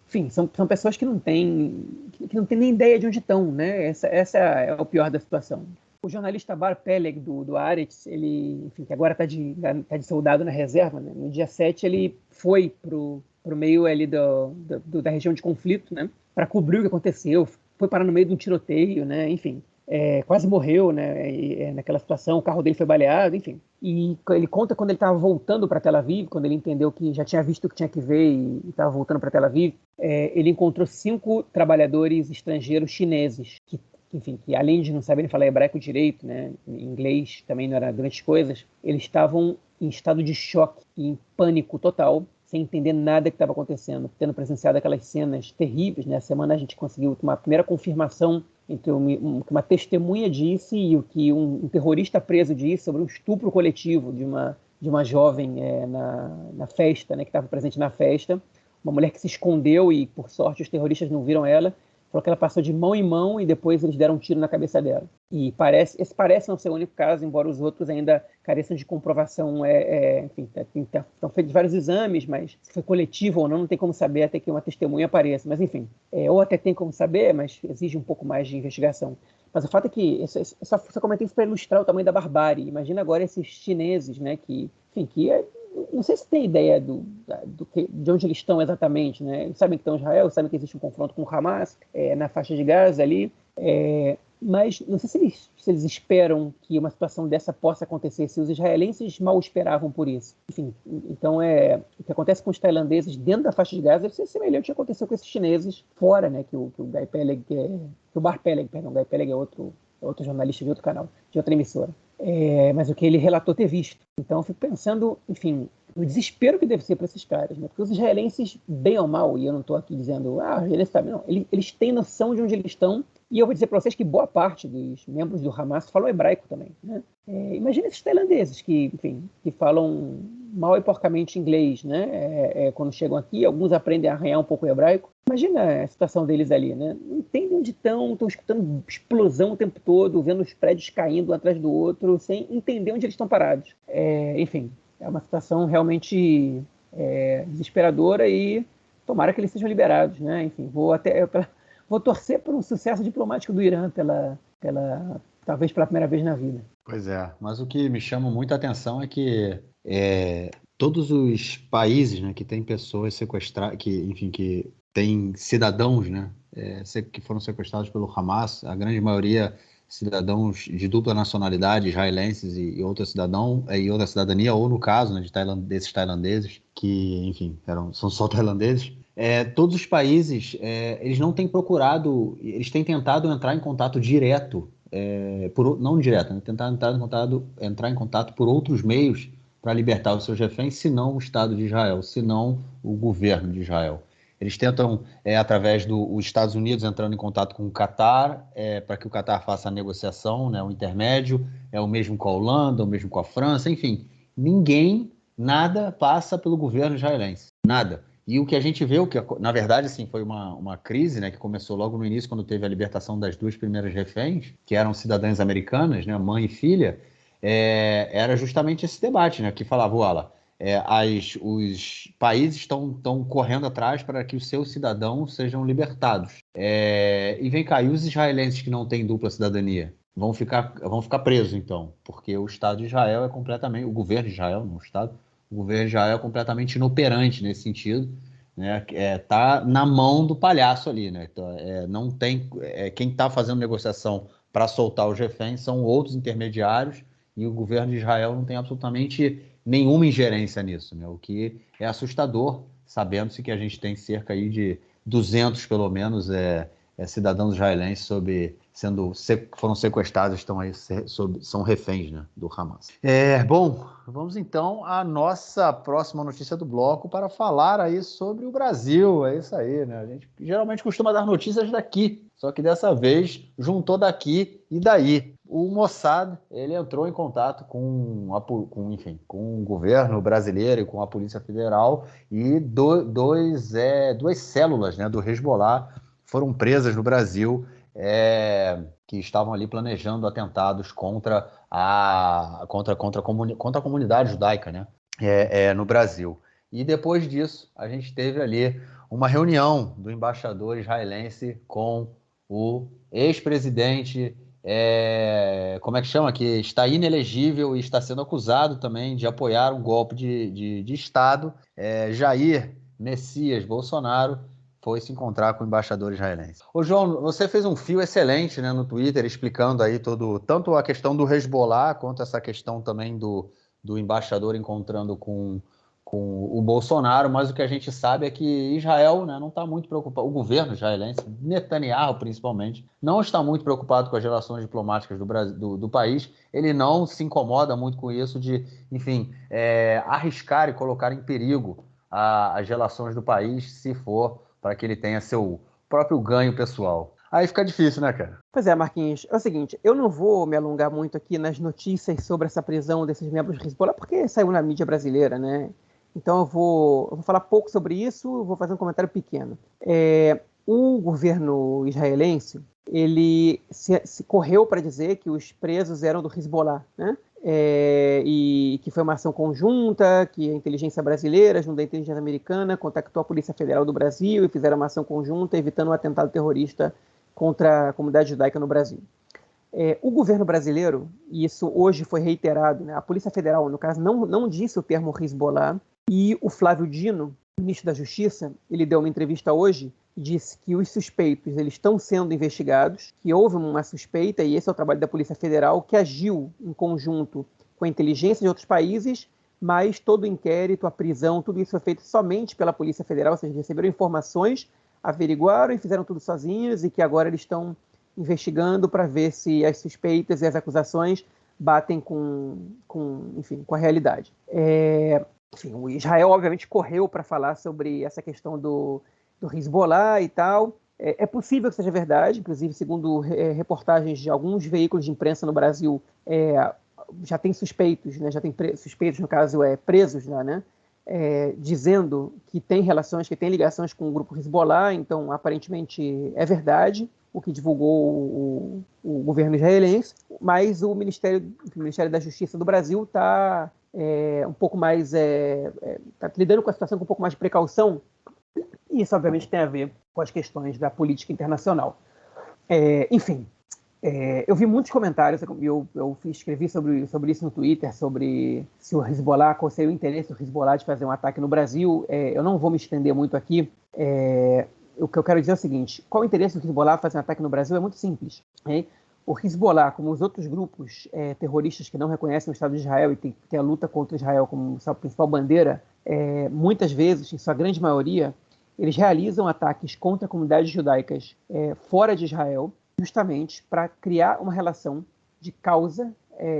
enfim, são pessoas que não têm nem ideia de onde estão, né? Essa é o pior da situação. O jornalista Bar Peleg, do Haaretz, ele, enfim, que agora está de soldado na reserva, né? No dia 7 ele foi pro meio ali da região de conflito, né, para cobrir o que aconteceu, foi parar no meio de um tiroteio, né, enfim, quase morreu, né, naquela situação, o carro dele foi baleado, enfim. E ele conta quando ele estava voltando para Tel Aviv, quando ele entendeu que já tinha visto o que tinha que ver e estava voltando para Tel Aviv, ele encontrou 5 trabalhadores estrangeiros chineses enfim, que além de não saberem falar hebraico direito, né, inglês também não era grandes coisas, eles estavam em estado de choque e em pânico total, sem entender nada que estava acontecendo, tendo presenciado aquelas cenas terríveis. Né? A semana a gente conseguiu uma primeira confirmação entre uma testemunha disse e o que um terrorista preso disse sobre um estupro coletivo de uma jovem na festa, né, que estava presente na festa, uma mulher que se escondeu e, por sorte, os terroristas não viram ela. Falou que ela passou de mão em mão e depois eles deram um tiro na cabeça dela. E esse parece não ser o único caso, embora os outros ainda careçam de comprovação. Enfim, estão feitos vários exames, mas se foi coletivo ou não tem como saber até que uma testemunha apareça. Mas, enfim, ou até tem como saber, mas exige um pouco mais de investigação. Mas o fato é que, só comentei isso para ilustrar o tamanho da barbárie. Imagina agora esses chineses, né, que não sei se tem ideia de onde eles estão exatamente, né? Eles sabem que estão em Israel, sabem que existe um confronto com o Hamas na faixa de Gaza ali, mas não sei se eles esperam que uma situação dessa possa acontecer, se os israelenses mal esperavam por isso. Enfim, então o que acontece com os tailandeses dentro da faixa de Gaza deve ser semelhante ao que aconteceu com esses chineses fora, né? Que o Guy Peleg, que o Bar Peleg, perdão, Guy Peleg é outro jornalista de outro canal, de outra emissora. Mas o que ele relatou ter visto. Então eu fico pensando, enfim, o desespero que deve ser para esses caras, né? Porque os israelenses, bem ou mal, e eu não estou aqui dizendo, os israelenses sabem, não, eles têm noção de onde eles estão, e eu vou dizer para vocês que boa parte dos membros do Hamas falam hebraico também, né? Imagina esses tailandeses que, enfim, que falam mal e porcamente inglês, né? Quando chegam aqui, alguns aprendem a arranhar um pouco o hebraico. Imagina a situação deles ali, né? Não entendem onde estão escutando explosão o tempo todo, vendo os prédios caindo um atrás do outro, sem entender onde eles estão parados. Enfim, é uma situação realmente desesperadora e tomara que eles sejam liberados, né? Enfim, vou torcer por um sucesso diplomático do Irã talvez pela primeira vez na vida. Pois é, mas o que me chama muita atenção é que todos os países, né, que têm pessoas sequestradas, que têm cidadãos, né, que foram sequestrados pelo Hamas, a grande maioria cidadãos de dupla nacionalidade, israelenses e outra cidadania, ou no caso, né, desses tailandeses, que, enfim, são só tailandeses. Todos os países, eles não têm procurado, eles têm tentado entrar em contato direto, não direto, né, tentar entrar em contato por outros meios para libertar os seus reféns, se não o Estado de Israel, se não o governo de Israel. Eles tentam, através dos Estados Unidos, entrando em contato com o Catar, para que o Catar faça a negociação, né, o intermédio, o mesmo com a Holanda, o mesmo com a França, enfim. Nada passa pelo governo israelense, nada. E o que a gente vê, na verdade, assim, foi uma crise, né, que começou logo no início, quando teve a libertação das 2 primeiras reféns, que eram cidadãs americanas, né, mãe e filha. era justamente esse debate, né? Que falava, olha, os países estão correndo atrás para que os seus cidadãos sejam libertados. E vem cá, e os israelenses que não têm dupla cidadania? Vão ficar presos, então, porque o Estado de Israel é completamente, o governo de Israel, não o Estado, o governo de Israel é completamente inoperante nesse sentido, né? Tá na mão do palhaço ali, né? Então, não tem, quem está fazendo negociação para soltar os reféns são outros intermediários e o governo de Israel não tem absolutamente nenhuma ingerência nisso, né? O que é assustador, sabendo-se que a gente tem cerca aí de 200, pelo menos, cidadãos israelenses foram sequestrados, estão aí, são reféns, né, do Hamas. Bom, vamos então à nossa próxima notícia do bloco para falar aí sobre o Brasil. É isso aí, né? A gente geralmente costuma dar notícias daqui, só que dessa vez juntou daqui e daí. O Mossad, ele entrou em contato enfim, com o governo brasileiro e com a Polícia Federal e duas células, né, do Hezbollah foram presas no Brasil, que estavam ali planejando atentados contra a comunidade judaica, né, no Brasil. E depois disso, a gente teve ali uma reunião do embaixador israelense com o ex-presidente, como é que chama? Que está inelegível e está sendo acusado também de apoiar um golpe de Estado, Jair Messias Bolsonaro, foi se encontrar com o embaixador israelense. Ô, João, você fez um fio excelente, né, no Twitter, explicando aí tanto a questão do Hezbollah, quanto essa questão também do embaixador encontrando com o Bolsonaro, mas o que a gente sabe é que Israel, né, não está muito preocupado, o governo israelense, Netanyahu principalmente, não está muito preocupado com as relações diplomáticas do país, ele não se incomoda muito com isso de, enfim, arriscar e colocar em perigo as relações do país, se for para que ele tenha seu próprio ganho pessoal. Aí fica difícil, né, cara? Pois é, Marquinhos. É o seguinte, eu não vou me alongar muito aqui nas notícias sobre essa prisão desses membros do Hezbollah, porque saiu na mídia brasileira, né? Então eu vou falar pouco sobre isso, vou fazer um comentário pequeno. O governo israelense, ele se correu para dizer que os presos eram do Hezbollah, né? E que foi uma ação conjunta, que a inteligência brasileira, junto à inteligência americana, contactou a Polícia Federal do Brasil e fizeram uma ação conjunta, evitando um atentado terrorista contra a comunidade judaica no Brasil. O governo brasileiro, e isso hoje foi reiterado, né, a Polícia Federal, no caso, não disse o termo Hezbollah, e o Flávio Dino, ministro da Justiça, ele deu uma entrevista hoje e disse que os suspeitos eles estão sendo investigados, que houve uma suspeita, e esse é o trabalho da Polícia Federal, que agiu em conjunto com a inteligência de outros países, mas todo o inquérito, a prisão, tudo isso foi feito somente pela Polícia Federal, ou seja, receberam informações, averiguaram e fizeram tudo sozinhos, e que agora eles estão investigando para ver se as suspeitas e as acusações batem com a realidade. Enfim, o Israel, obviamente, correu para falar sobre essa questão do Hezbollah e tal. É possível que seja verdade, inclusive, segundo reportagens de alguns veículos de imprensa no Brasil, já tem suspeitos, né? Já tem suspeitos, no caso, presos, né? Dizendo que tem relações, que tem ligações com o grupo Hezbollah, então, aparentemente, é verdade o que divulgou o governo israelense, mas o Ministério da Justiça do Brasil está um pouco mais tá lidando com a situação com um pouco mais de precaução, e isso obviamente tem a ver com as questões da política internacional. Enfim, eu vi muitos comentários, eu escrevi sobre isso no Twitter, sobre se o Hezbollah, qual seria o interesse do Hezbollah de fazer um ataque no Brasil. Eu não vou me estender muito aqui. O que eu quero dizer é o seguinte: qual o interesse do Hezbollah fazer um ataque no Brasil? É muito simples. O Hezbollah, como os outros grupos terroristas que não reconhecem o Estado de Israel e tem a luta contra Israel como sua principal bandeira, muitas vezes, em sua grande maioria, eles realizam ataques contra comunidades judaicas fora de Israel, justamente para criar uma relação de causa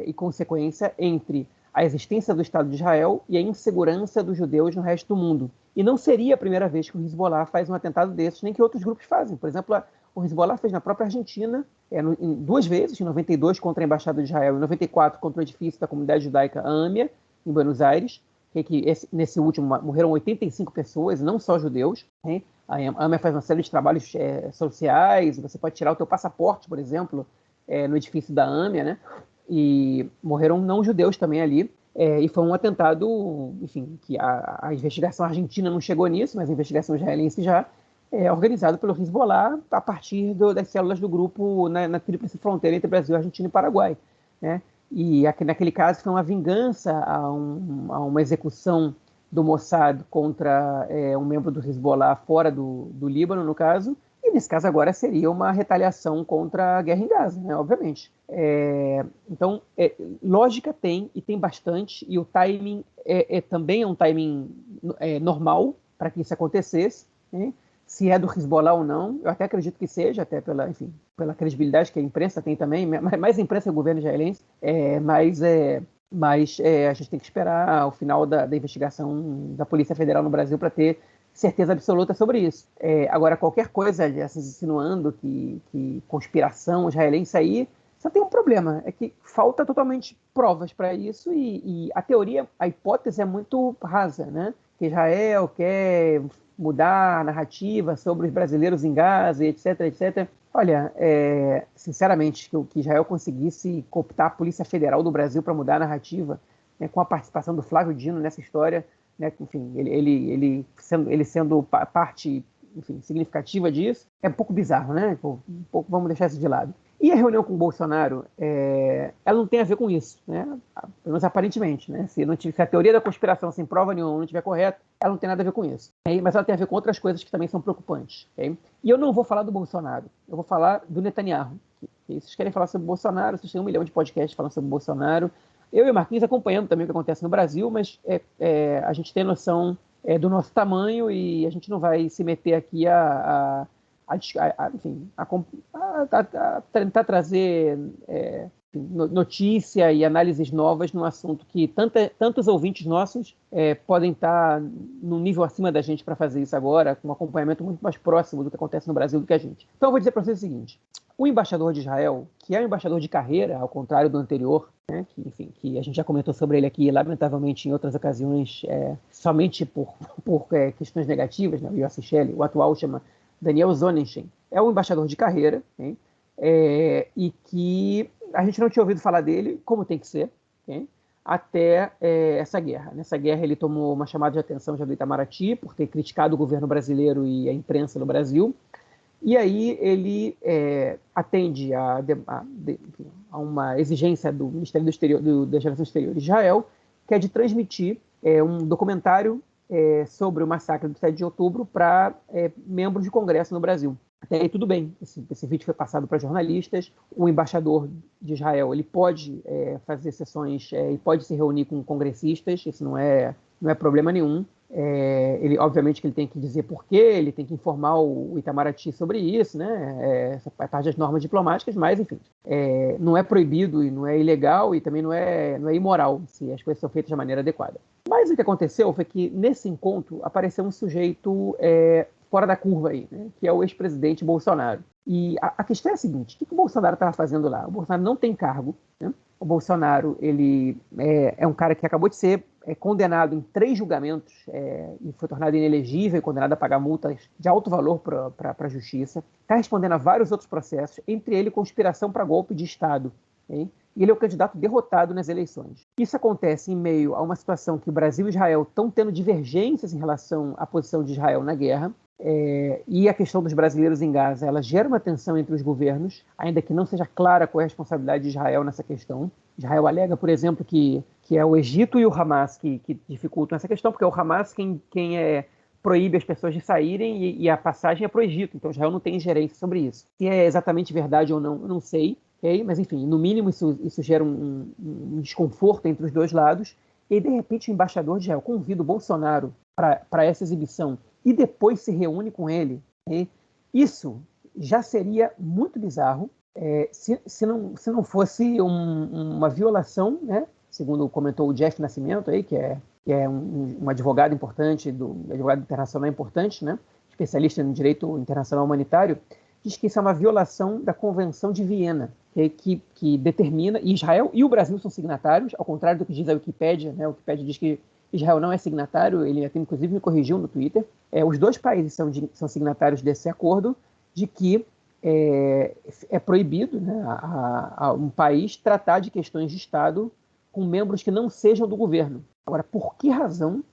e consequência entre a existência do Estado de Israel e a insegurança dos judeus no resto do mundo. E não seria a primeira vez que o Hezbollah faz um atentado desses, nem que outros grupos fazem. Por exemplo, o Hezbollah fez na própria Argentina, duas vezes, em 92 contra a Embaixada de Israel, em 94 contra o edifício da comunidade judaica AMIA, em Buenos Aires, nesse último morreram 85 pessoas, não só judeus. A AMIA faz uma série de trabalhos sociais, você pode tirar o teu passaporte, por exemplo, no edifício da AMIA, né? E morreram não-judeus também ali. E foi um atentado, enfim, que a investigação argentina não chegou nisso, mas a investigação israelense já é organizada pelo Hezbollah a partir das células do grupo na tríplice fronteira entre Brasil, Argentina e Paraguai, né? E naquele caso foi uma vingança a uma execução do Mossad contra um membro do Hezbollah fora do Líbano, no caso, e nesse caso agora seria uma retaliação contra a guerra em Gaza, né, obviamente. Então, lógica tem, e tem bastante, e o timing também é um timing normal para que isso acontecesse, né? Se é do Hezbollah ou não, eu até acredito que seja, até pela credibilidade que a imprensa tem também, mais a imprensa e o governo israelense, mas a gente tem que esperar o final da investigação da Polícia Federal no Brasil para ter certeza absoluta sobre isso. Agora, qualquer coisa insinuando que conspiração israelense aí, só tem um problema, é que falta totalmente provas para isso e a teoria, a hipótese é muito rasa, né? Que Israel quer mudar a narrativa sobre os brasileiros em Gaza, etc, etc. Olha, sinceramente, que Israel conseguisse cooptar a Polícia Federal do Brasil para mudar a narrativa, né, com a participação do Flávio Dino nessa história, né, enfim, ele sendo parte, enfim, significativa disso, é um pouco bizarro, né? Vamos deixar isso de lado. E a reunião com o Bolsonaro, ela não tem a ver com isso, né? Pelo menos aparentemente, né? Se a teoria da conspiração sem prova nenhuma não estiver correta, ela não tem nada a ver com isso. Mas ela tem a ver com outras coisas que também são preocupantes. Okay? E eu não vou falar do Bolsonaro, eu vou falar do Netanyahu. Vocês querem falar sobre o Bolsonaro, vocês têm 1 milhão de podcasts falando sobre o Bolsonaro. Eu e o Marquinhos acompanhando também o que acontece no Brasil, mas a gente tem noção do nosso tamanho e a gente não vai se meter aqui a tentar trazer notícia e análises novas num assunto que tantos ouvintes nossos podem estar num nível acima da gente para fazer isso agora, com um acompanhamento muito mais próximo do que acontece no Brasil do que a gente. Então eu vou dizer para vocês o seguinte: o embaixador de Israel, que é um embaixador de carreira, ao contrário do anterior, né, que a gente já comentou sobre ele aqui, lamentavelmente em outras ocasiões, somente por questões negativas, né, o Yossi Shelley, o atual chama Daniel Sonnenschein, é um embaixador de carreira, hein, e que a gente não tinha ouvido falar dele, como tem que ser, hein, até essa guerra. Nessa guerra ele tomou uma chamada de atenção já do Itamaraty, por ter criticado o governo brasileiro e a imprensa no Brasil, e aí ele atende a uma exigência do Ministério das Relações Exteriores de Israel, que é de transmitir um documentário sobre o massacre do 7 de outubro para membros de Congresso no Brasil. Até aí tudo bem, esse vídeo foi passado para jornalistas, o embaixador de Israel ele pode fazer sessões e pode se reunir com congressistas, isso não é problema nenhum. Ele, obviamente que ele tem que dizer porquê, ele tem que informar o Itamaraty sobre isso, né? Essa parte das normas diplomáticas, mas enfim, não é proibido e não é ilegal e também não é imoral se as coisas são feitas de maneira adequada. Mas o que aconteceu foi que nesse encontro apareceu um sujeito fora da curva aí, né? Que é o ex-presidente Bolsonaro. E a questão é a seguinte: o que o Bolsonaro estava fazendo lá? O Bolsonaro não tem cargo, né? O Bolsonaro ele é um cara que acabou de ser condenado em 3 julgamentos e foi tornado inelegível e condenado a pagar multas de alto valor para a justiça. Está respondendo a vários outros processos, entre eles conspiração para golpe de Estado. Okay? E ele é o candidato derrotado nas eleições. Isso acontece em meio a uma situação que o Brasil e Israel estão tendo divergências em relação à posição de Israel na guerra. E a questão dos brasileiros em Gaza, ela gera uma tensão entre os governos, ainda que não seja clara qual é a responsabilidade de Israel nessa questão. Israel alega, por exemplo, que é o Egito e o Hamas que dificultam essa questão, porque é o Hamas quem proíbe as pessoas de saírem e a passagem é para o Egito, então Israel não tem ingerência sobre isso. Se é exatamente verdade ou não, eu não sei, okay? Mas enfim, no mínimo isso gera um desconforto entre os dois lados, e de repente o embaixador de Israel convida o Bolsonaro para essa exibição e depois se reúne com ele. Okay? Isso já seria muito bizarro se não fosse uma violação, né? Segundo comentou o Jeff Nascimento, aí, que é um advogado importante, advogado internacional importante, né? Especialista em direito internacional humanitário, diz que isso é uma violação da Convenção de Viena, que determina, e Israel e o Brasil são signatários, ao contrário do que diz a Wikipédia, né? A Wikipédia diz que Israel não é signatário, ele até inclusive me corrigiu no Twitter. Os 2 países são signatários desse acordo, de que é proibido, né, a um país tratar de questões de Estado com membros que não sejam do governo. Agora, por que razão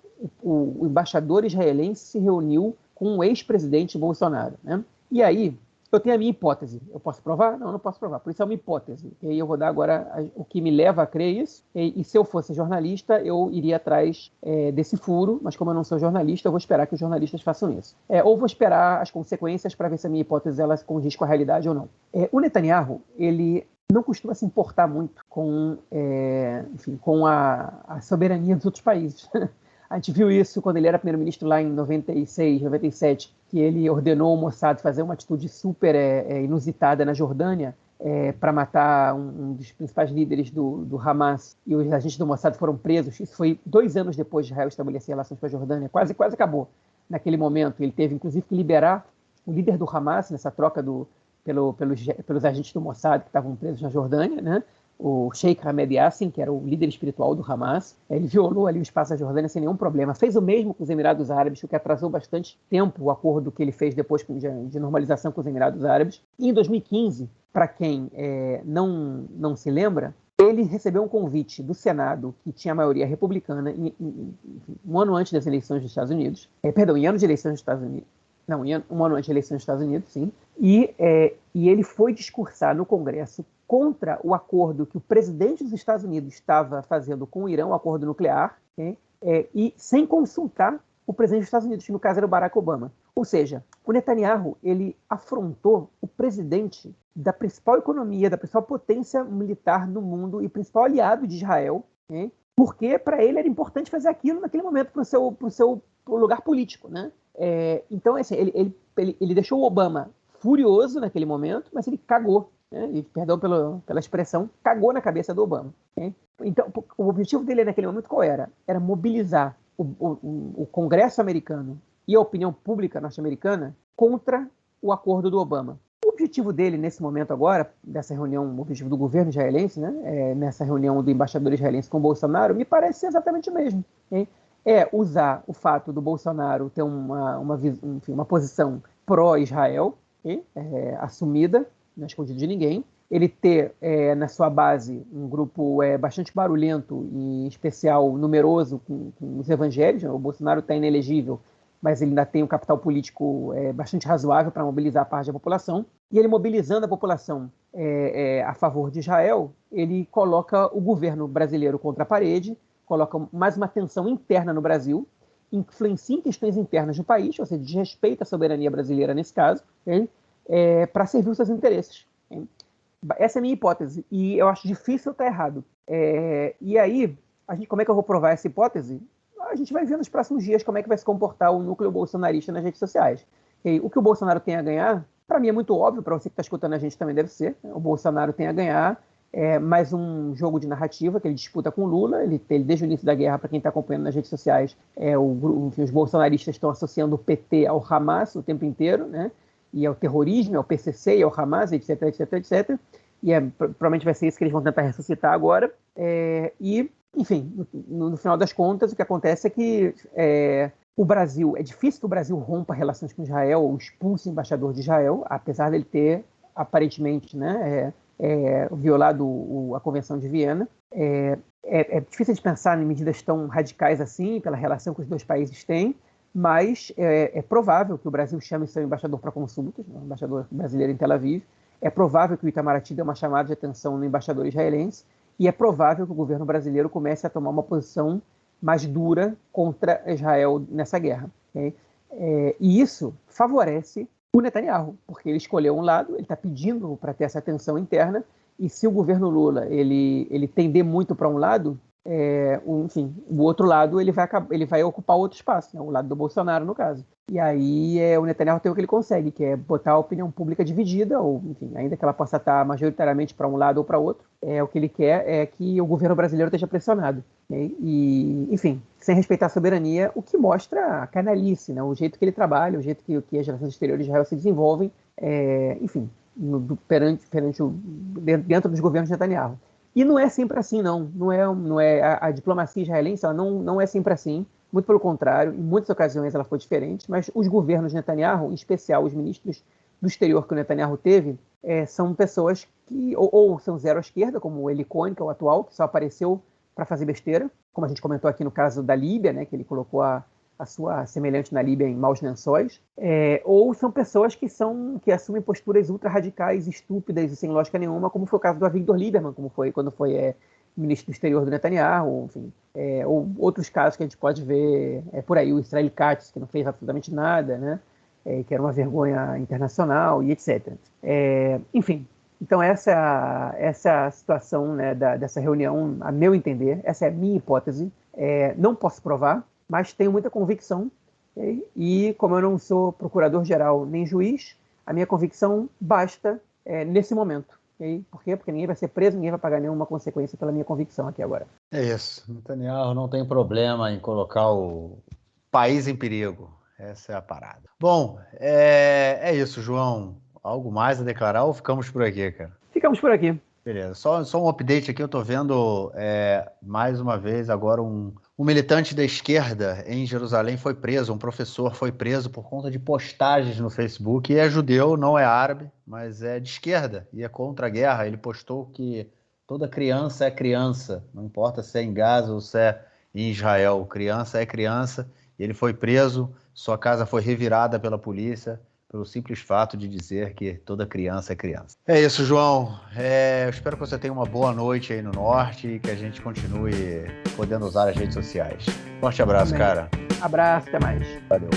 o embaixador israelense se reuniu com o ex-presidente Bolsonaro, né? E aí, eu tenho a minha hipótese. Eu posso provar? Não, não posso provar. Por isso é uma hipótese. E aí eu vou dar agora o que me leva a crer isso. E se eu fosse jornalista, eu iria atrás desse furo, mas como eu não sou jornalista, eu vou esperar que os jornalistas façam isso. Ou vou esperar as consequências para ver se a minha hipótese ela condiz com a realidade ou não. O Netanyahu, ele não costuma se importar muito com, com a soberania dos outros países. A gente viu isso quando ele era primeiro-ministro lá em 96, 97, que ele ordenou o Mossad fazer uma atitude super inusitada na Jordânia para matar um dos principais líderes do Hamas, e os agentes do Mossad foram presos. Isso foi 2 anos depois de Israel estabelecer relações com a Jordânia. Quase acabou naquele momento. Ele teve, inclusive, que liberar o líder do Hamas nessa troca pelos agentes do Mossad que estavam presos na Jordânia, né? O Sheikh Ahmed Yassin, que era o líder espiritual do Hamas. Ele violou ali o espaço da Jordânia sem nenhum problema. Fez o mesmo com os Emirados Árabes, o que atrasou bastante tempo o acordo que ele fez depois de normalização com os Emirados Árabes. E em 2015, para quem não se lembra, ele recebeu um convite do Senado, que tinha a maioria republicana, um ano antes das eleições dos Estados Unidos. Em ano de eleições dos Estados Unidos. Não, um ano antes das eleições dos Estados Unidos, sim. E ele foi discursar no Congresso contra o acordo que o presidente dos Estados Unidos estava fazendo com o Irã, o acordo nuclear, e sem consultar o presidente dos Estados Unidos, que no caso era o Barack Obama. Ou seja, o Netanyahu ele afrontou o presidente da principal economia, da principal potência militar do mundo e principal aliado de Israel, porque para ele era importante fazer aquilo naquele momento para o seu lugar político, né? Então, assim, ele deixou o Obama furioso naquele momento, mas ele cagou, né? E, perdão pela expressão, cagou na cabeça do Obama. Então, o objetivo dele naquele momento qual era? Era mobilizar o Congresso americano e a opinião pública norte-americana contra o acordo do Obama. O objetivo dele nesse momento agora, dessa reunião, o objetivo do governo israelense, né, nessa reunião do embaixador israelense com o Bolsonaro, me parece ser exatamente o mesmo. Usar o fato do Bolsonaro ter uma posição pró-Israel, assumida, não é escondido de ninguém, ele ter na sua base um grupo bastante barulhento e, em especial, numeroso com os evangélicos. O Bolsonaro está inelegível, mas ele ainda tem um capital político bastante razoável para mobilizar a parte da população. E ele mobilizando a população a favor de Israel, ele coloca o governo brasileiro contra a parede, coloca mais uma tensão interna no Brasil, influencia em questões internas do país, ou seja, desrespeita a soberania brasileira nesse caso, para servir os seus interesses. Essa é a minha hipótese, e eu acho difícil estar errado. E aí, como é que eu vou provar essa hipótese? A gente vai ver nos próximos dias como é que vai se comportar o núcleo bolsonarista nas redes sociais. O que o Bolsonaro tem a ganhar, para mim é muito óbvio, para você que está escutando a gente também deve ser. O Bolsonaro tem a ganhar mais um jogo de narrativa que ele disputa com o Lula. Ele desde o início da guerra, para quem está acompanhando nas redes sociais, os bolsonaristas estão associando o PT ao Hamas o tempo inteiro, né? E ao terrorismo, ao PCC e ao Hamas, etc, etc, etc. E provavelmente vai ser isso que eles vão tentar ressuscitar agora. Enfim, no final das contas, o que acontece é que o Brasil, é difícil que o Brasil rompa relações com Israel ou expulse o embaixador de Israel, apesar dele ter, aparentemente, né, violado a Convenção de Viena. É difícil de pensar em medidas tão radicais assim, pela relação que os dois países têm, mas é provável que o Brasil chame seu embaixador para consultas, o embaixador brasileiro em Tel Aviv. É provável que o Itamaraty dê uma chamada de atenção no embaixador israelense, e é provável que o governo brasileiro comece a tomar uma posição mais dura contra Israel nessa guerra. E isso favorece o Netanyahu, porque ele escolheu um lado, ele está pedindo para ter essa tensão interna, e se o governo Lula ele tender muito para um lado, o outro lado ele vai ocupar outro espaço, né? O lado do Bolsonaro, no caso. E aí o Netanyahu tem o que ele consegue, que é botar a opinião pública dividida, ou enfim, ainda que ela possa estar majoritariamente para um lado ou para outro, o que ele quer é que o governo brasileiro esteja pressionado, né? E, enfim, sem respeitar a soberania, o que mostra a canalice, né? O jeito que ele trabalha, o jeito que as relações exteriores de Israel se desenvolvem, enfim, dentro dos governos de Netanyahu. E não é sempre assim, não. Não é a diplomacia israelense, ela não é sempre assim. Muito pelo contrário, em muitas ocasiões ela foi diferente, mas os governos de Netanyahu, em especial os ministros do exterior que o Netanyahu teve são pessoas que ou são zero à esquerda, como o Eli Cohen, que é o atual, que só apareceu para fazer besteira, como a gente comentou aqui no caso da Líbia, né, que ele colocou a sua semelhante na Líbia em maus lençóis, ou são pessoas que assumem posturas ultra-radicais, estúpidas e sem lógica nenhuma, como foi o caso do Avigdor Lieberman, como foi quando foi ministro do exterior do Netanyahu, enfim, ou outros casos que a gente pode ver por aí, o Israel Katz, que não fez absolutamente nada, né, que era uma vergonha internacional e etc. Enfim, então essa é a situação, né, dessa reunião, a meu entender, essa é a minha hipótese. Não posso provar, mas tenho muita convicção, e como eu não sou procurador-geral nem juiz, a minha convicção basta nesse momento. Por quê? Porque ninguém vai ser preso, ninguém vai pagar nenhuma consequência pela minha convicção aqui agora. É isso. Netanyahu não tem problema em colocar o país em perigo. Essa é a parada. Bom, é isso, João. Algo mais a declarar ou ficamos por aqui, cara? Ficamos por aqui. Beleza. Só um update aqui. Eu tô vendo mais uma vez agora um militante da esquerda em Jerusalém foi preso. Um professor foi preso por conta de postagens no Facebook. E é judeu, não é árabe, mas é de esquerda e é contra a guerra. Ele postou que toda criança é criança. Não importa se é em Gaza ou se é em Israel. Criança é criança. Ele foi preso. Sua casa foi revirada pela polícia pelo simples fato de dizer que toda criança é criança. É isso, João. Eu espero que você tenha uma boa noite aí no Norte e que a gente continue podendo usar as redes sociais. Forte abraço, Amém. cara. Abraço, até mais. Valeu.